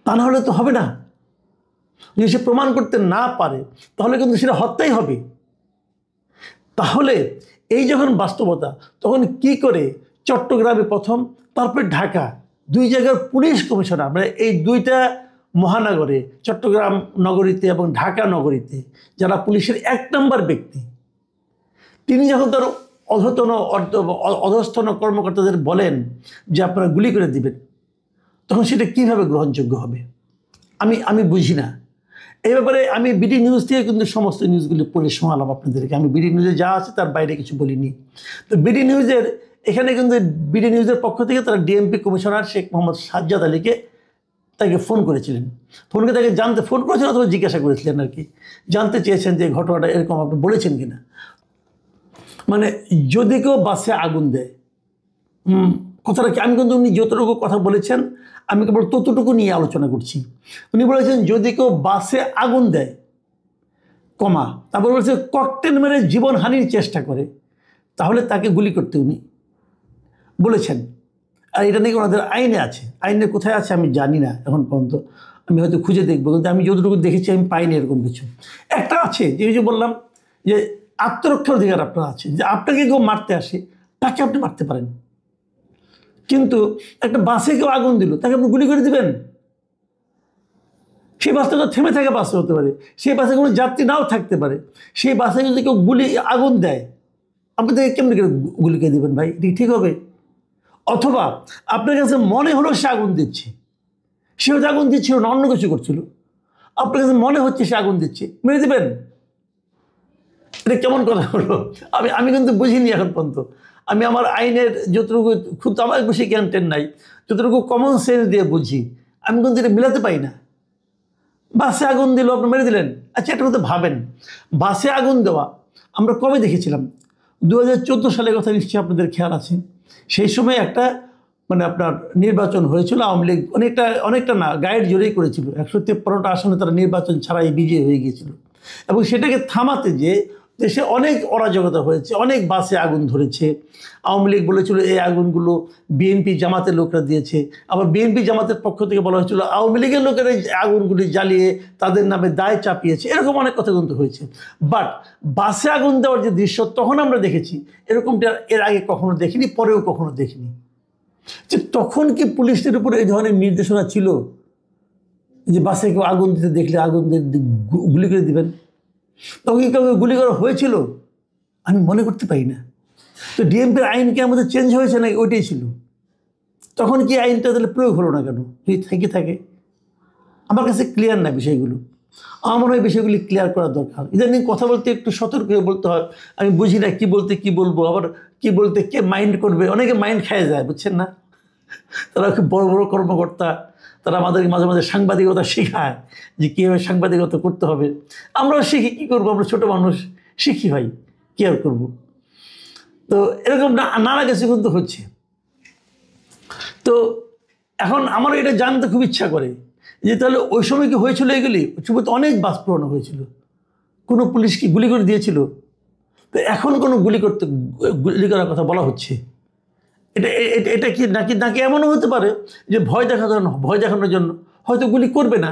তা না হলে তো হবে না। যদি সে প্রমাণ করতে না পারে তাহলে কিন্তু সেটা হত্যাই হবে। তাহলে এই যখন বাস্তবতা, তখন কি করে চট্টগ্রামে প্রথম, তারপরে ঢাকা, দুই জায়গার পুলিশ কমিশনার, মানে এই দুইটা মহানগরে, চট্টগ্রাম নগরীতে এবং ঢাকা নগরীতে যারা পুলিশের 1 নম্বর ব্যক্তি, তিনি যখন তার অধস্তন কর্মকর্তাদের বলেন যে আপনারা গুলি করে দিবেন, তখন সেটা কিভাবে গ্রহণযোগ্য হবে আমি বুঝি না। এই ব্যাপারে আমি বিডি নিউজ থেকে কিন্তু সমস্ত নিউজগুলি পড়ে শোনালাম আপনাদেরকে। আমি বিডি নিউজে যা আছে তার বাইরে কিছু বলিনি। তো বিডি নিউজের এখানে কিন্তু বিডি নিউজের পক্ষ থেকে তারা ডিএমপি কমিশনার শেখ মোহাম্মদ সাজ্জাদ আলীকে তাকে ফোন করেছিলেন, ফোনকে তাকে ফোন করেছেন অথবা জিজ্ঞাসা করেছিলেন আর কি, জানতে চেয়েছেন যে ঘটনাটা এরকম আপনি বলেছেন কিনা। মানে যদি কেউ বাসে আগুন দেয়, কথাটা কি, আমি কিন্তু উনি যতটুকু কথা বলেছেন আমি কেবল ততটুকু নিয়ে আলোচনা করছি। উনি বলেছেন যদি কেউ বাসে আগুন দেয়, তারপর বলেছে ককটেল মেরে জীবনহানির চেষ্টা করে, তাহলে তাকে গুলি করতে উনি বলেছেন। আর এটা নাকি ওনাদের আইনে আছে। আইনে কোথায় আছে আমি জানি না এখন পর্যন্ত, আমি হয়তো খুঁজে দেখবো, কিন্তু আমি যতটুকু দেখেছি আমি পাইনি এরকম কিছু। একটা আছে যে বললাম যে আত্মরক্ষার অধিকার আপনার আছে, যে আপনাকে কেউ মারতে আসে তাকে আপনি মারতে পারেন, কিন্তু একটা বাসে কেউ আগুন দিল তাকে আপনি গুলি করে দিবেন? সেই বাসটা তো থেমে থাকা বাসে হতে পারে, সেই বাসে কোনো যাত্রী নাও থাকতে পারে, সেই বাসে যদি কেউ আগুন দেয় আপনি তাকে কেমনি করে গুলি করে দেবেন ভাই? এটি ঠিক হবে? অথবা আপনার কাছে মনে হলো সে আগুন দিচ্ছে, সে হয়তো আগুন দিচ্ছিল না, অন্য কিছু করছিল, আপনার কাছে মনে হচ্ছে সে আগুন দিচ্ছে, মেরে দেবেন? এটা কেমন কথা হলো? আমি কিন্তু বুঝিনি এখন পর্যন্ত। আমি আমার আইনের যতটুকু, খুব আমার বেশি জ্ঞান টেন নাই, যতটুকু কমন সেন্স দিয়ে বুঝি, আমি কিন্তু এটা মিলাতে পারি না। বাসে আগুন দিল, আপনি মেরে দিলেন। আচ্ছা, একটা কথা ভাবেন, বাসে আগুন দেওয়া আমরা কবে দেখেছিলাম? 2014 সালের কথা নিশ্চয়ই আপনাদের খেয়াল আছে। সেই সময় একটা মানে আপনার নির্বাচন হয়েছিল, আওয়ামী লীগ অনেকটা না, গায়ের জোরেই করেছিল। 153টা আসনে তারা নির্বাচন ছাড়াই বিজয়ী হয়ে গিয়েছিল। এবং সেটাকে থামাতে যে দেশে অনেক অরাজকতা হয়েছে, অনেক বাসে আগুন ধরেছে। আওয়ামী লীগ বলেছিল এই আগুনগুলো বিএনপি জামাতের লোকরা দিয়েছে, আবার বিএনপি জামাতের পক্ষ থেকে বলা হয়েছিল আওয়ামী লীগের লোকেরা এই আগুনগুলি জ্বালিয়ে তাদের নামে দায় চাপিয়েছে। এরকম অনেক কথা কিন্তু হয়েছে। বাট বাসে আগুন দেওয়ার যে দৃশ্য তখন আমরা দেখেছি, এরকমটা এর আগে কখনো দেখিনি, পরেও কখনো দেখিনি। যে তখন কি পুলিশের উপর এই ধরনের নির্দেশনা ছিল যে বাসে কেউ আগুন দিতে দেখলে আগুন গুলি করে দিবেন? তখন কি কাউকে গুলি করা হয়েছিল? আমি মনে করতে পারি না। তো ডিএমপির আইন কি আমাদের চেঞ্জ হয়েছে নাকি ওইটাই ছিল? তখন কি আইনটা তাহলে প্রয়োগ হলো না কেন? যদি থাকে আমার কাছে ক্লিয়ার না বিষয়গুলো। আমার মনে হয় বিষয়গুলি ক্লিয়ার করা দরকার। ইদানিং কথা বলতে একটু সতর্ক হয়ে বলতে হয়। আমি বুঝি না কি বলতে কি বলবো, আবার কি বলতে কে মাইন্ড করবে। অনেকে মাইন্ড খেয়ে যায়, বুঝছেন না? তারা খুব বড় বড় কর্মকর্তা, তারা আমাদেরকে মাঝে মাঝে সাংবাদিকতা শেখায় যে কীভাবে সাংবাদিকতা করতে হবে। আমরাও শিখি, কী করবো, আমরা ছোটো মানুষ, শিখি ভাই, কী আর করবো। তো এরকম নানা কিছু কিন্তু হচ্ছে। তো এখন আমার এটা জানতে খুব ইচ্ছা করে যে তাহলে ওই সময় কি হয়েছিল এগুলি? ওই সময় তো অনেক বাস পোড়ানো হয়েছিল, কোনো পুলিশ কি গুলি করে দিয়েছিল? তো এখন কোনো গুলি করার কথা বলা হচ্ছে। এটা কি নাকি নাকি এমনও হতে পারে যে ভয় দেখানোর জন্য হয়তো গুলি করবে না,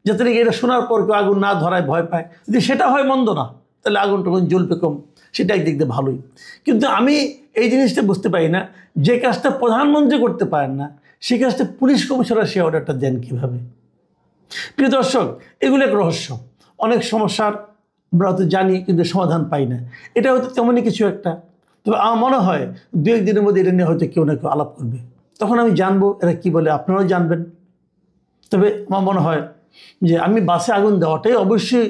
যাতে নাকি এটা শোনার পর কেউ আগুন না ধরায় ভয় পায়। যদি সেটা হয় মন্দ না, তাহলে আগুন টগুন জ্বলবে কম, সেটা একদিক দিয়ে ভালোই। কিন্তু আমি এই জিনিসটা বুঝতে পারি না, যে কাজটা প্রধানমন্ত্রী করতে পারেন না, সেই কাজটা পুলিশ কমিশনার সে অর্ডারটা দেন কীভাবে? প্রিয় দর্শক, এগুলো এক রহস্য। অনেক সমস্যার আমরা হয়তো জানি কিন্তু সমাধান পাই না। এটা হয়তো তেমনই কিছু একটা। তবে আমার মনে হয় 2-1 দিনের মধ্যে এটা নিয়ে হয়তো কেউ না কেউ আলাপ করবে, তখন আমি জানবো এরা কী বলে, আপনারাও জানবেন। তবে আমার মনে হয় যে আমি বাসে আগুন দেওয়াটাই অবশ্যই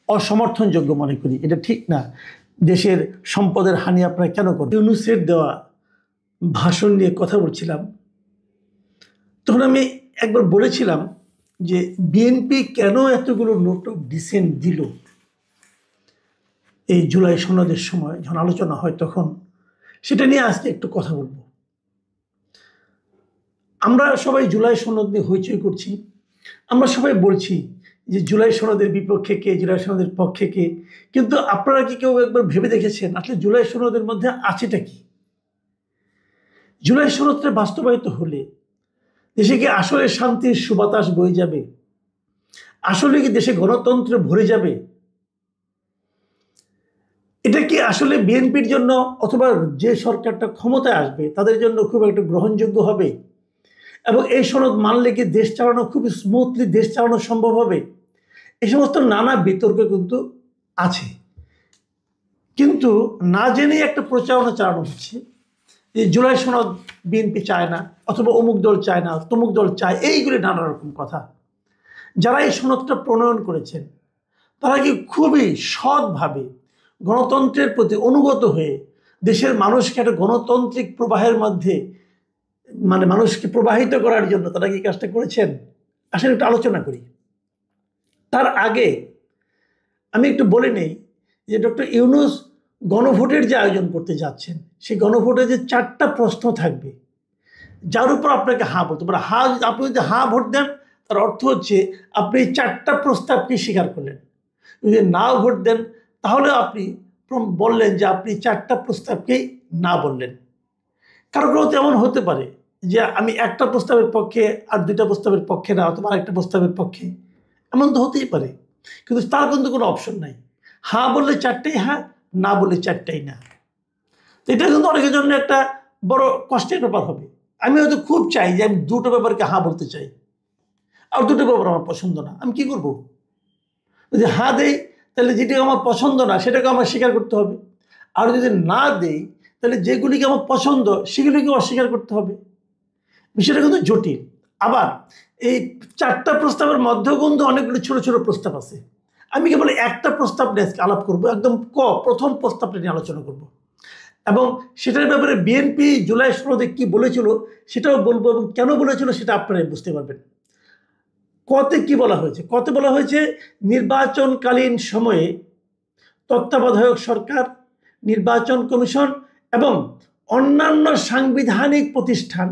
অসমর্থনযোগ্য মনে করি। এটা ঠিক না। দেশের সম্পদের হানি আপনারা কেন করেন? ইউনূসের দেওয়া ভাষণ নিয়ে কথা বলছিলাম, তখন আমি একবার বলেছিলাম যে বিএনপি কেন এতগুলো নোট অফ ডিসেন্ট দিল এই জুলাই সনদের সময়, যখন আলোচনা হয় তখন। সেটা নিয়ে আজকে একটু কথা বলবো। আমরা সবাই জুলাই সনদ নিয়ে হইচই করছি, আমরা সবাই বলছি যে জুলাই সনদের বিপক্ষে কে, জুলাই সনদের পক্ষে কে। কিন্তু আপনারা কি কেউ একবার ভেবে দেখেছেন আসলে জুলাই সনদের মধ্যে আছেটা কি? জুলাই সনদটা বাস্তবায়িত হলে দেশে কি আসলে শান্তির সুবাতাস বয়ে যাবে? আসলে কি দেশে গণতন্ত্র ভরে যাবে? এটা কি আসলে বিএনপির জন্য অথবা যে সরকারটা ক্ষমতায় আসবে তাদের জন্য খুব একটা গ্রহণযোগ্য হবে? এবং এই সনদ মানলে কি দেশ চালানো খুব স্মুথলি দেশ চালানো সম্ভব হবে? এই সমস্ত নানা বিতর্ক কিন্তু আছে। কিন্তু না জেনেই একটা প্রচারণা চালানো হচ্ছে যে জুলাই সনদ বিএনপি চায় না, অথবা অমুক দল চায় না, তমুক দল চায়, এইগুলি নানা রকম কথা। যারা এই সনদটা প্রণয়ন করেছেন তারা কি খুবই সৎভাবে গণতন্ত্রের প্রতি অনুগত হয়ে দেশের মানুষকে একটা গণতান্ত্রিক প্রবাহের মধ্যে মানে মানুষকে প্রবাহিত করার জন্য তারা কি কাজটা করেছেন? আসলে একটু আলোচনা করি। তার আগে আমি একটু বলে নেই যে ডক্টর ইউনূস গণভোটের যে আয়োজন করতে যাচ্ছেন, সেই গণভোটে যে 4টা প্রশ্ন থাকবে যার উপর আপনাকে হাঁ বলতে পারে। আপনি যদি হাঁ ভোট দেন তার অর্থ হচ্ছে আপনি 4টা প্রস্তাবকে স্বীকার করলেন। যদি না ভোট দেন তাহলে আপনি বললেন যে আপনি 4টা প্রস্তাবকেই না বললেন। কারো কারো তেমন হতে পারে যে আমি একটা প্রস্তাবের পক্ষে আর 2টা প্রস্তাবের পক্ষে না, অথবা আরেকটা প্রস্তাবের পক্ষে, এমন তো হতেই পারে। কিন্তু তার কিন্তু কোনো অপশন নাই। হ্যাঁ বললে 4টাই হ্যাঁ, না বললে 4টাই না। তো এটা কিন্তু অনেকের জন্য একটা বড় কষ্টের ব্যাপার হবে। আমি হয়তো খুব চাই যে আমি 2টো ব্যাপারকে হ্যাঁ বলতে চাই, আর 2টো ব্যাপার আমার পছন্দ না, আমি কি করব? যদি হ্যাঁ দেই তাহলে যেটা আমার পছন্দ না সেটাকে আমার স্বীকার করতে হবে, আর যদি না দেই তাহলে যেগুলিকে আমার পছন্দ সেগুলিকে অস্বীকার করতে হবে। বিষয়টা কিন্তু জটিল। আবার এই 4টা প্রস্তাবের মধ্যেও কিন্তু অনেকগুলো ছোট ছোট প্রস্তাব আছে। আমি কেবল একটা প্রস্তাব নিয়ে আজকে আলাপ করবো, একদম প্রথম প্রস্তাবটা নিয়ে আলোচনা করব। এবং সেটার ব্যাপারে বিএনপি জুলাই 16-তে কী বলেছিল সেটাও বলবো, এবং কেন বলেছিল সেটা আপনারাই বুঝতে পারবেন। কতে কি বলা হয়েছে? কতে বলা হয়েছে নির্বাচনকালীন সময়ে তত্ত্বাবধায়ক সরকার, নির্বাচন কমিশন এবং অন্যান্য সাংবিধানিক প্রতিষ্ঠান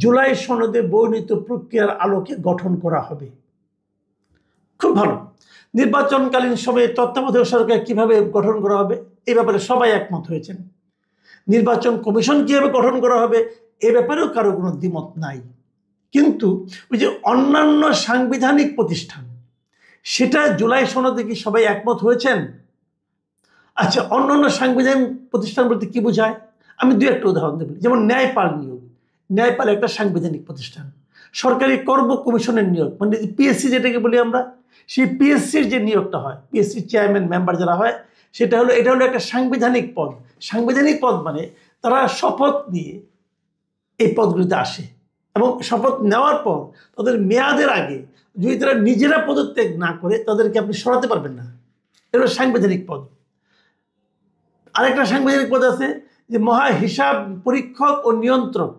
জুলাই সনদে বর্ণিত প্রক্রিয়ার আলোকে গঠন করা হবে। খুব ভালো। নির্বাচনকালীন সময়ে তত্ত্বাবধায়ক সরকার কিভাবে গঠন করা হবে এই ব্যাপারে সবাই একমত হয়েছেন। নির্বাচন কমিশন কিভাবে গঠন করা হবে এ ব্যাপারেও কারো কোনো দ্বিমত নাই। কিন্তু ওই যে অন্যান্য সাংবিধানিক প্রতিষ্ঠান, সেটা জুলাই সনদে কি সবাই একমত হয়েছেন? আচ্ছা, অন্যান্য সাংবিধানিক প্রতিষ্ঠান বলতে কি বোঝায়? আমি দু একটা উদাহরণ দেব। যেমন ন্যায়পাল নিয়োগ। ন্যায়পাল একটা সাংবিধানিক প্রতিষ্ঠান। সরকারি কর্ম কমিশনের নিয়োগ, মানে পিএসসি যেটাকে বলি আমরা, সেই পিএসসির যে নিয়োগটা হয়, পিএসসির চেয়ারম্যান মেম্বার যারা হয়, এটা হলো একটা সাংবিধানিক পদ। সাংবিধানিক পদ মানে তারা শপথ নিয়ে এই পদগুলিতে আসে, এবং শপথ নেওয়ার পর তাদের মেয়াদের আগে যদি তারা নিজেরা পদত্যাগ না করে তাদেরকে আপনি সরাতে পারবেন না। এটা সাংবিধানিক পদ। আরেকটা সাংবিধানিক পদ আছে যে মহা হিসাব পরীক্ষক ও নিয়ন্ত্রক,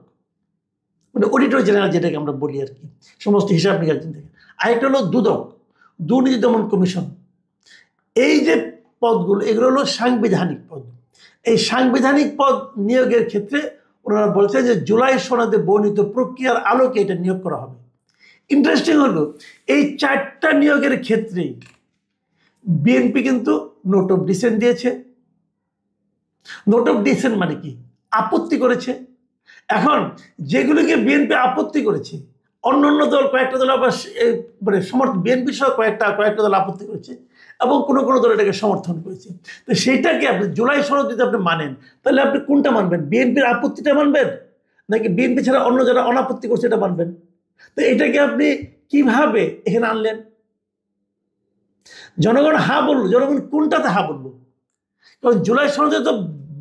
মানে অডিটর জেনারেল যেটাকে আমরা বলি আর কি, সমস্ত হিসাব নিকাশ থেকে। আরেকটা হলো দুদক, দুর্নীতি দমন কমিশন। এই যে পদগুলো, এগুলো হলো সাংবিধানিক পদ। এই সাংবিধানিক পদ নিয়োগের ক্ষেত্রে ওনারা বলছেন যে জুলাই সনদে বর্ণিত প্রক্রিয়ার আলোকে এটা নিয়োগ করা হবে। ইন্টারেস্টিং হলো এই 4টা নিয়োগের ক্ষেত্রেই বিএনপি কিন্তু নোট অফ ডিসেন্ট দিয়েছে। নোট অফ ডিসেন্ট মানে কি? আপত্তি করেছে। এখন যেগুলিকে বিএনপি আপত্তি করেছে, অন্য দল কয়েকটা দল আবার মানে বিএনপি সহ কয়েকটা দল আপত্তি করেছে, এবং কোনো দল এটাকে সমর্থন করেছে। তো সেইটাকে আপনি জুলাই সনদ যদি আপনি মানেন, তাহলে আপনি কোনটা মানবেন? বিএনপির আপত্তিটা মানবেন, নাকি বিএনপি ছাড়া অন্য যারা অনাপত্তি করছে এটা মানবেন? তো এটাকে আপনি কিভাবে এখানে আনলেন? জনগণ হা বললো, জনগণ কোনটাতে হা বললো? কারণ জুলাই সনদে তো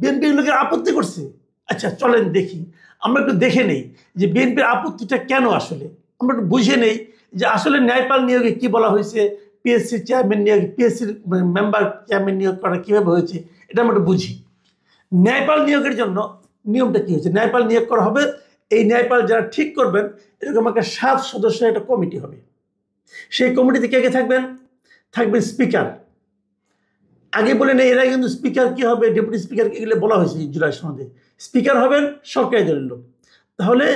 বিএনপির লোকের আপত্তি করছে। আচ্ছা চলেন দেখি, আমরা একটু দেখে নেই যে বিএনপির আপত্তিটা কেন। আসলে আমরা একটু বুঝে নেই যে আসলে ন্যায়পাল নিয়োগে কি বলা হয়েছে, পিএসসির চেয়ারম্যান নিয়োগ, পিএসসির মেম্বার চেয়ারম্যান নিয়োগ করা কীভাবে হয়েছে, এটা আমরা একটু বুঝি। ন্যায়পাল নিয়োগের জন্য নিয়মটা কী হয়েছে? ন্যায়পাল নিয়োগ করা হবে, এই ন্যায়পাল যারা ঠিক করবেন এরকম একটা 7 সদস্যের একটা কমিটি হবে। সেই কমিটিতে কে কে থাকবেন? থাকবেন স্পিকার। আগে বলে নেই, এরা কিন্তু স্পিকার কি হবে, ডেপুটি স্পিকার এগুলো বলা হয়েছে জুলাই সনদে। স্পিকার হবেন সরকারি দলের লোক, তাহলে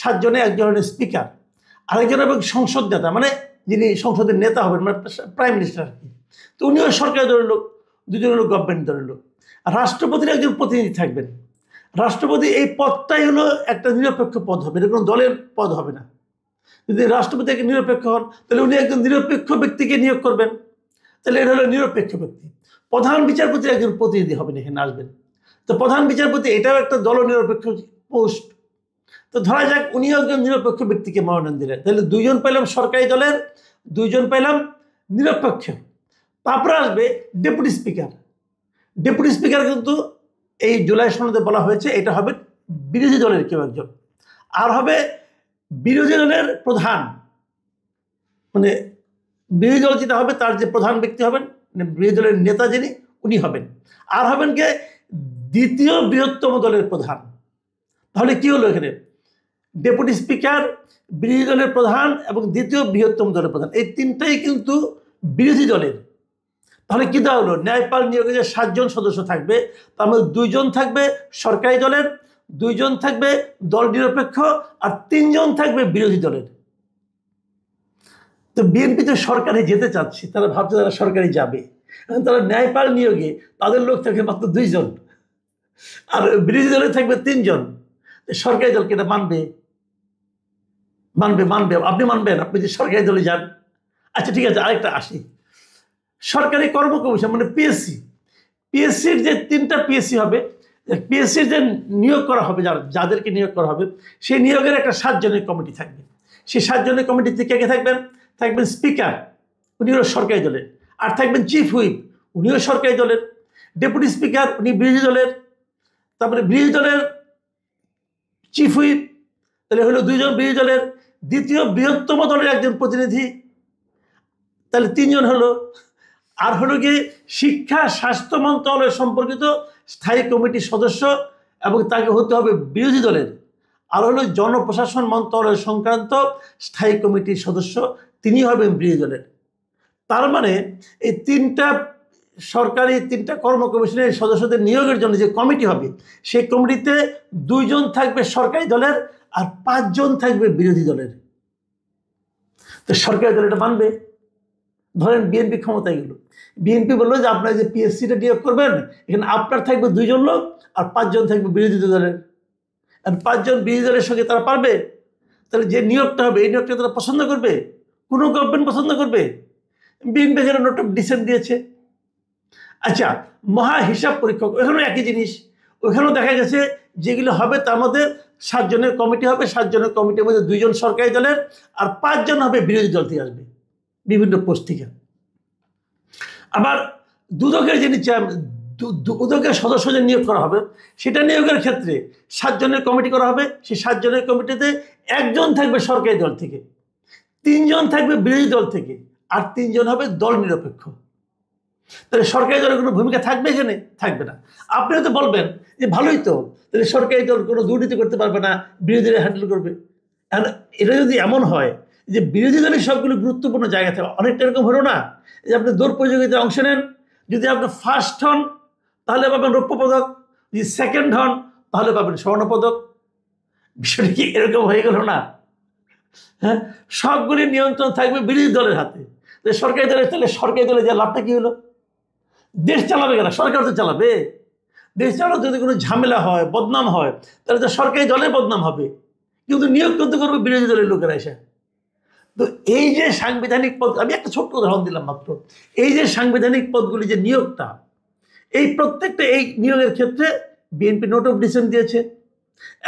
7 জনে 1 জনের স্পিকার। আরেকজন এবং সংসদ নেতা, মানে যিনি সংসদের নেতা হবেন, মানে প্রাইম মিনিস্টার আর কি, তো উনিও সরকারি দলের লোক। 2 জন হলো গভর্নমেন্ট দলের লোক। আর রাষ্ট্রপতির একজন প্রতিনিধি থাকবেন। রাষ্ট্রপতি এই পদটাই হলো একটা নিরপেক্ষ পদ হবে, এটা কোনো দলের পদ হবে না। যদি রাষ্ট্রপতি একজন নিরপেক্ষ হন, তাহলে উনি একজন নিরপেক্ষ ব্যক্তিকে নিয়োগ করবেন, তাহলে এটা হলো নিরপেক্ষ ব্যক্তি। প্রধান বিচারপতির একজন প্রতিনিধি হবেন, এখানে আসবেন। তো প্রধান বিচারপতি এটাও একটা দলনিরপেক্ষ পোস্ট। তো ধরা যাক উনিও একজন নিরপেক্ষ ব্যক্তিকে মনোনয়ন দিলেন, তাহলে 2 জন পেলাম সরকারি দলের, 2 জন পেলাম নিরপেক্ষ। তারপরে আসবে ডেপুটি স্পিকার। ডেপুটি স্পিকার কিন্তু এই জুলাই সনদে বলা হয়েছে এটা হবে বিরোধী দলের কেউ একজন। আর হবে বিরোধী দলের প্রধান, মানে বিরোধী দল যেটা হবে তার যে প্রধান ব্যক্তি হবেন, বিরোধী দলের নেতা যিনি, উনি হবেন। আর হবেন কে? দ্বিতীয় বৃহত্তম দলের প্রধান। তাহলে কি হলো এখানে? ডেপুটি স্পিকার, বিরোধী দলের প্রধান এবং দ্বিতীয় বৃহত্তম দলের প্রধান, এই 3টাই কিন্তু বিরোধী দলের। তাহলে কি দেওয়া হলো? ন্যায়পাল নিয়োগে যে 7 জন সদস্য থাকবে, তার মধ্যে 2 জন থাকবে সরকারি দলের, 2 জন থাকবে দল নিরপেক্ষ, আর 3 জন থাকবে বিরোধী দলের। তো বিএনপি তো সরকারে যেতে চাচ্ছে, তারা ভাবছে তারা সরকারে যাবে, তারা ন্যায়পাল নিয়োগে তাদের লোক থাকবে মাত্র 2 জন, আর বিরোধী দলে থাকবে 3 জন। সরকারি দলকে এটা মানবে? আপনি মানবেন? আপনি যে সরকারি দলে যান। আচ্ছা ঠিক আছে, আরেকটা আসি। সরকারি কর্ম কমিশন মানে পিএসসি। পিএসসির যে 3টা পিএসসি হবে, পিএসসির যে নিয়োগ করা হবে, যাদেরকে নিয়োগ করা হবে, সেই নিয়োগের একটা 7 জনের কমিটি থাকবে। সেই 7 জনের কমিটিতে কে কে থাকবেন? থাকবেন স্পিকার, উনি হলো সরকারি দলের। আর থাকবেন চিফ হুইপ, উনিও সরকারি দলের। ডেপুটি স্পিকার, উনি বিরোধী দলের। তারপরে বিরোধী দলের চিফ হুইপ, তাহলে হলো 2 জন বিরোধী দলের। দ্বিতীয় বৃহত্তম দলের একজন প্রতিনিধি, তাহলে 3 জন হলো। আর হলো গিয়ে শিক্ষা স্বাস্থ্য মন্ত্রণালয় সম্পর্কিত স্থায়ী কমিটির সদস্য এবং তাকে হতে হবে বিরোধী দলের, আর হলো জনপ্রশাসন মন্ত্রণালয় সংক্রান্ত স্থায়ী কমিটির সদস্য, তিনি হবেন বিরোধী দলের। তার মানে এই সরকারি তিনটা কর্ম কমিশনের সদস্যদের নিয়োগের জন্য যে কমিটি হবে, সেই কমিটিতে 2 জন থাকবে সরকারি দলের আর 5 জন থাকবে বিরোধী দলের। তো সরকারি দল এটা মানবে? ধরেন বিএনপি ক্ষমতায় গেল, বিএনপি বললো যে আপনার যে পিএসসিটা নিয়োগ করবেন, এখানে আপনার থাকবে 2 জন লোক আর 5 জন থাকবে বিরোধী দলের। আর 5 জন বিরোধী দলের সঙ্গে তারা পারবে? তাহলে যে নিয়োগটা হবে এই নিয়োগটা তারা পছন্দ করবে? কোনো গভর্নমেন্ট পছন্দ করবে? বিএনপি যেন নোট অফ ডিসেন্ট দিয়েছে। আচ্ছা, মহা হিসাব পরীক্ষক, ওখানেও একই জিনিস। ওখানেও দেখা গেছে যেগুলো হবে তার মধ্যে 7 জনের কমিটি হবে, 7 জনের কমিটির মধ্যে 2 জন সরকারি দলের আর 5 জন হবে বিরোধী দল থেকে আসবে বিভিন্ন পোস্ট থেকে। আবার দুদকের যিনি দুদকের সদস্য যে নিয়োগ করা হবে, সেটা নিয়োগের ক্ষেত্রে 7 জনের কমিটি করা হবে। সেই 7 জনের কমিটিতে 1 জন থাকবে সরকারি দল থেকে, 3 জন থাকবে বিরোধী দল থেকে, আর 3 জন হবে দল নিরপেক্ষ। তাহলে সরকারি দলের কোনো ভূমিকা থাকবে এখানে? থাকবে না। আপনি হয়তো বলবেন যে ভালোই তো, তাহলে সরকারি দল কোনো দুর্নীতি করতে পারবে না, বিরোধীরা হ্যান্ডেল করবে। এটা যদি এমন হয় যে বিরোধী দলের সবগুলো গুরুত্বপূর্ণ জায়গা থাকে, অনেকটা এরকম হলো না যে আপনি দৌড় প্রতিযোগিতায় অংশ নেন, যদি আপনি ফার্স্ট হন তাহলে পাবেন রৌপ্য পদক, যদি সেকেন্ড হন তাহলে পাবেন স্বর্ণ পদক। বিষয়টা কি এরকম হয়ে গেল না? হ্যাঁ, সবগুলি নিয়ন্ত্রণ থাকবে বিরোধী দলের হাতে। সরকারি দলের, তাহলে সরকারি দলের যে লাভটা কি হলো? দেশ চালাবে কেনা? সরকার তো চালাবে। দেশ চালাতে যদি কোনো ঝামেলা হয়, বদনাম হয়, তাহলে তো সরকারি দলের বদনাম হবে, কিন্তু নিয়োগ করতে করবে বিরোধী দলের লোকেরা এসে। তো এই যে সাংবিধানিক পদ, আমি একটা ছোট্ট উদাহরণ দিলাম মাত্র, এই যে সাংবিধানিক পদগুলি যে নিয়োগটা, এই প্রত্যেকটা এই নিয়োগের ক্ষেত্রে বিএনপি নোট অফ ডিসেন্ট দিয়েছে।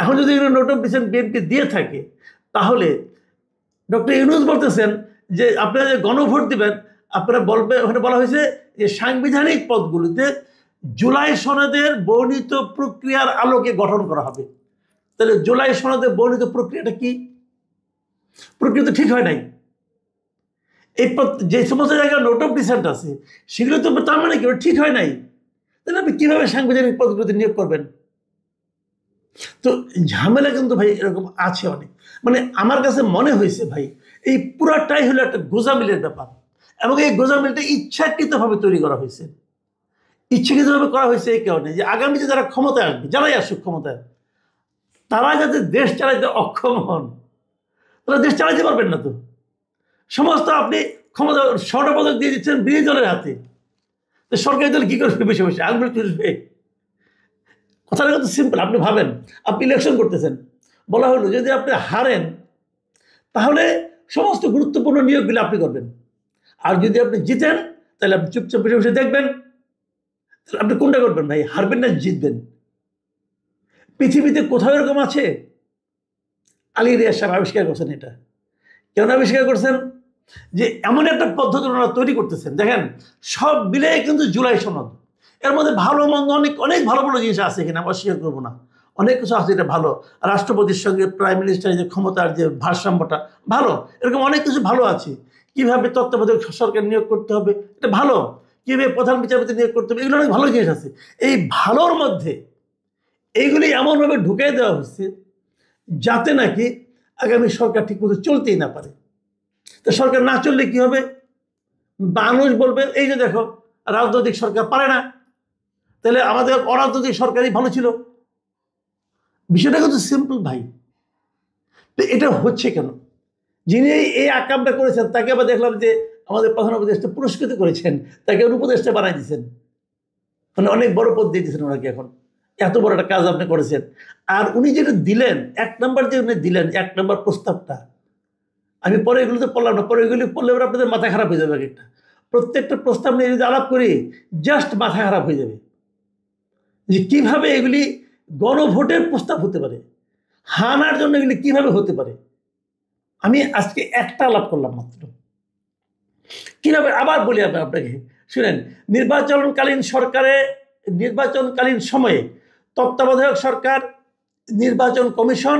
এখন যদি এগুলো নোট অফ ডিসেন্ট বিএনপি দিয়ে থাকে, তাহলে ডক্টর ইউনূস বলতেছেন যে আপনারা যে গণভোট দিবেন, আপনারা বলবে, ওখানে বলা হয়েছে যে সাংবিধানিক পদগুলিতে জুলাই সনদের বর্ণিত প্রক্রিয়ার আলোকে গঠন করা হবে। তাহলে জুলাই সনদের বর্ণিত প্রক্রিয়াটা কি? প্রক্রিয়া তো ঠিক হয় নাই। এই যে সমস্ত জায়গায় নোট অফ ডিসেন্ট আছে, সেগুলো তো তার মানে কি ঠিক হয় নাই। তাহলে আপনি কীভাবে সাংবিধানিক পদগুলিতে নিয়োগ করবেন? তো ঝামেলা কিন্তু ভাই এরকম আছে অনেক। মানে আমার কাছে মনে হয়েছে ভাই, এই পুরাটাই হলো একটা গোজামিলের ব্যাপার, এবং এই গোজামিলটা ইচ্ছাকৃতভাবে তৈরি করা হয়েছে। ইচ্ছাকৃতভাবে করা হয়েছে এই কারণে যে আগামীতে যারা ক্ষমতায় আসবে, যারাই আসুক ক্ষমতায়, তারা যাতে দেশ চালাইতে অক্ষম হন, তারা দেশ চালাইতে পারবেন না। তো সমস্ত আপনি ক্ষমতা স্বর্ণপদক দিয়ে দিচ্ছেন বিরোধী দলের হাতে, তো সরকারি দল কী করবে? বসে বসে আঙুল চুষবে? কথাটা কিন্তু সিম্পল। আপনি ভাবেন, আপনি ইলেকশন করতেছেন, বলা হলো যদি আপনি হারেন তাহলে সমস্ত গুরুত্বপূর্ণ নিয়োগগুলো আপনি করবেন, আর যদি আপনি জিতেন তাহলে আপনি চুপচাপ বসে বসে দেখবেন। তাহলে আপনি কোনটা করবেন ভাই? হারবেন না জিতবেন? পৃথিবীতে কোথাও এরকম আছে? আলী রিয়াজ সাহেব আবিষ্কার করছেন। এটা কেন আবিষ্কার করছেন? যে এমন একটা পদ্ধতি ওনারা তৈরি করতেছেন, দেখেন সব মিলে কিন্তু জুলাই সনদ, এর মধ্যে ভালো মন্দ অনেক অনেক ভালো ভালো জিনিস আছে, এখানে আমরা স্বীকার করবো না, অনেক কিছু আছে এটা ভালো। রাষ্ট্রপতির সঙ্গে প্রাইম মিনিস্টারের যে ক্ষমতার যে ভারসাম্যটা ভালো, এরকম অনেক কিছু ভালো আছে। কীভাবে তত্ত্বাবধায়ক সরকার নিয়োগ করতে হবে এটা ভালো, কীভাবে প্রধান বিচারপতি নিয়োগ করতে হবে, এগুলো অনেক ভালো জিনিস আছে। এই ভালোর মধ্যে এইগুলি এমনভাবে ঢুকিয়ে দেওয়া হচ্ছে যাতে নাকি আগামী সরকার ঠিকমতো চলতেই না পারে। তো সরকার না চললে কি হবে? মানুষ বলবে এই যে দেখো রাজনৈতিক সরকার পারে না, তাহলে আমাদের অরাজনৈতিক সরকারই ভালো ছিল। বিষয়টা কিন্তু সিম্পল ভাই। তো এটা হচ্ছে কেন? যিনি এই আকামটা করেছেন তাকে আবার দেখলাম যে আমাদের প্রধান উপদেষ্টা পুরস্কৃত করেছেন, তাকে উপদেষ্টা বানাই দিয়েছেন, মানে অনেক বড় পদ দিয়ে দিয়েছেন ওনাকে। এখন এত বড় একটা কাজ আপনি করেছেন, আর উনি যেটা দিলেন 1 নম্বর, যে উনি দিলেন 1 নম্বর প্রস্তাবটা, আমি পরে এগুলোতে পড়লাম না, পরে এগুলি পড়লে এবার আপনাদের মাথা খারাপ হয়ে যাবে। একটা প্রত্যেকটা প্রস্তাব নিয়ে যদি আলাপ করি জাস্ট মাথা খারাপ হয়ে যাবে যে কিভাবে এগুলি গণভোটের প্রস্তাব হতে পারে, হানার জন্য এগুলি কিভাবে হতে পারে। আমি আজকে একটা আলাপ করলাম মাত্র। কিভাবে আবার বলি আপনাকে শুনেন, নির্বাচনকালীন সময়ে তত্ত্বাবধায়ক সরকার, নির্বাচন কমিশন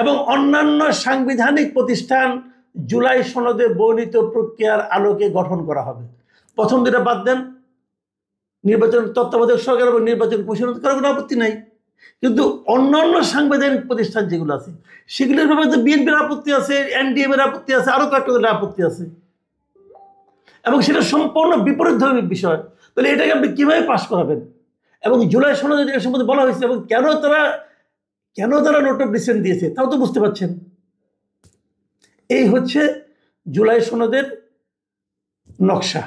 এবং অন্যান্য সাংবিধানিক প্রতিষ্ঠান জুলাই সনদে বর্ণিত প্রক্রিয়ার আলোকে গঠন করা হবে। প্রথম দুটা বাদ দেন, নির্বাচন তত্ত্বাবধায়ক সরকার এবং নির্বাচন কমিশন কারো কোনো আপত্তি নাই। কিন্তু অন্যান্য সাংবিধানিক প্রতিষ্ঠান যেগুলো আছে সেগুলোর ব্যাপারে তো বিএনপির আপত্তি আছে, এনডিএম এর আপত্তি আছে, আরো কয়েকটা দলের আপত্তি আছে, এবং সেটা সম্পূর্ণ বিপরীতধর্মী বিষয়। তাহলে এটাকে আপনি কিভাবে পাশ করাবেন? এবং জুলাই সনদে এর সম্বন্ধে বলা হয়েছে এবং কেন তারা নোট অফ ডিসেন্ট দিয়েছে তাও তো বুঝতে পারছেন। এই হচ্ছে জুলাই সনদের নকশা।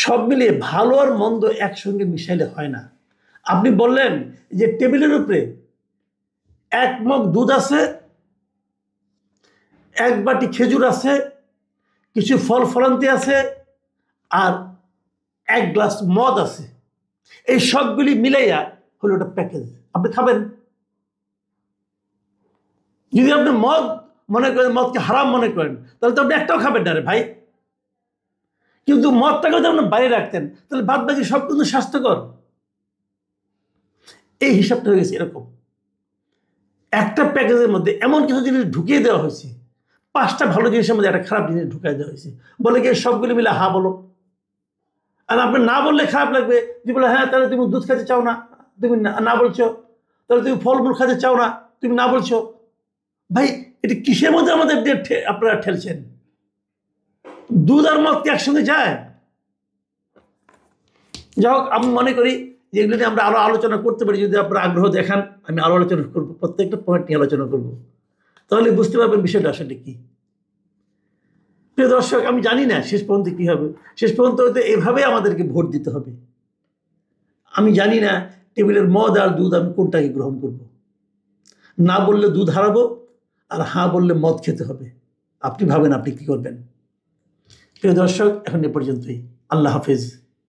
সব মিলিয়ে ভালো আর মন্দ একসঙ্গে মিশাইলে হয় না। আপনি বললেন যে টেবিলের উপরে 1 মগ দুধ আছে, 1 বাটি খেজুর আছে, কিছু ফল ফলান্তি আছে, আর 1 গ্লাস মদ আছে। এই সবগুলি মিলাইয়া হলো একটা প্যাকেজ, আপনি খাবেন। যদি আপনি মদ মনে করেন, মদকে হারাম মনে করেন, তাহলে তো আপনি একটাও খাবেন না রে ভাই। কিন্তু মদটাকে যদি আপনি বাইরে রাখতেন তাহলে বাদ বাকি সব কিন্তু স্বাস্থ্যকর। এই হিসাবটা হয়ে গেছে এরকম, একটা প্যাকেজের মধ্যে এমন কিছু জিনিস ঢুকিয়ে দেওয়া হয়েছে, 5টা ভালো জিনিসের মধ্যে একটা খারাপ জিনিস ঢুকিয়ে দেওয়া হয়েছে। বলে কি সবগুলি মিলে হা বলো, আর আপনি না বললে খারাপ লাগবে। যে বলে হ্যাঁ তাহলে তুমি দুধ খেতে চাও না, তুমি না বলছো, তাহলে তুমি ফলমূল খেতে চাও না, তুমি না বলছো। ভাই এটা কিসের মধ্যে আমাদের আপনারা ঠেলছেন? দুধ আর মদ কি একসঙ্গে যায়? যাই হোক, আমি মনে করি যে এগুলো নিয়ে আমরা আরো আলোচনা করতে পারি। যদি আপনারা আগ্রহ দেখান আমি আরো আলোচনা করবো, প্রত্যেকটা পয়েন্ট নিয়ে আলোচনা করবো, তাহলে বুঝতে পারবেন বিষয়টা আসলে কি। প্রিয় দর্শক, আমি জানি না শেষ পর্যন্ত কি হবে। শেষ পর্যন্ত হয়তো এভাবে আমাদেরকে ভোট দিতে হবে। আমি জানি না টেবিলের মদ আর দুধ আমি কোনটাকে গ্রহণ করব। না বললে দুধ হারাবো, আর হ্যাঁ বললে মদ খেতে হবে। আপনি ভাবেন আপনি কি করবেন। প্রিয় দর্শক, এখন এ পর্যন্তই। আল্লাহ হাফেজ।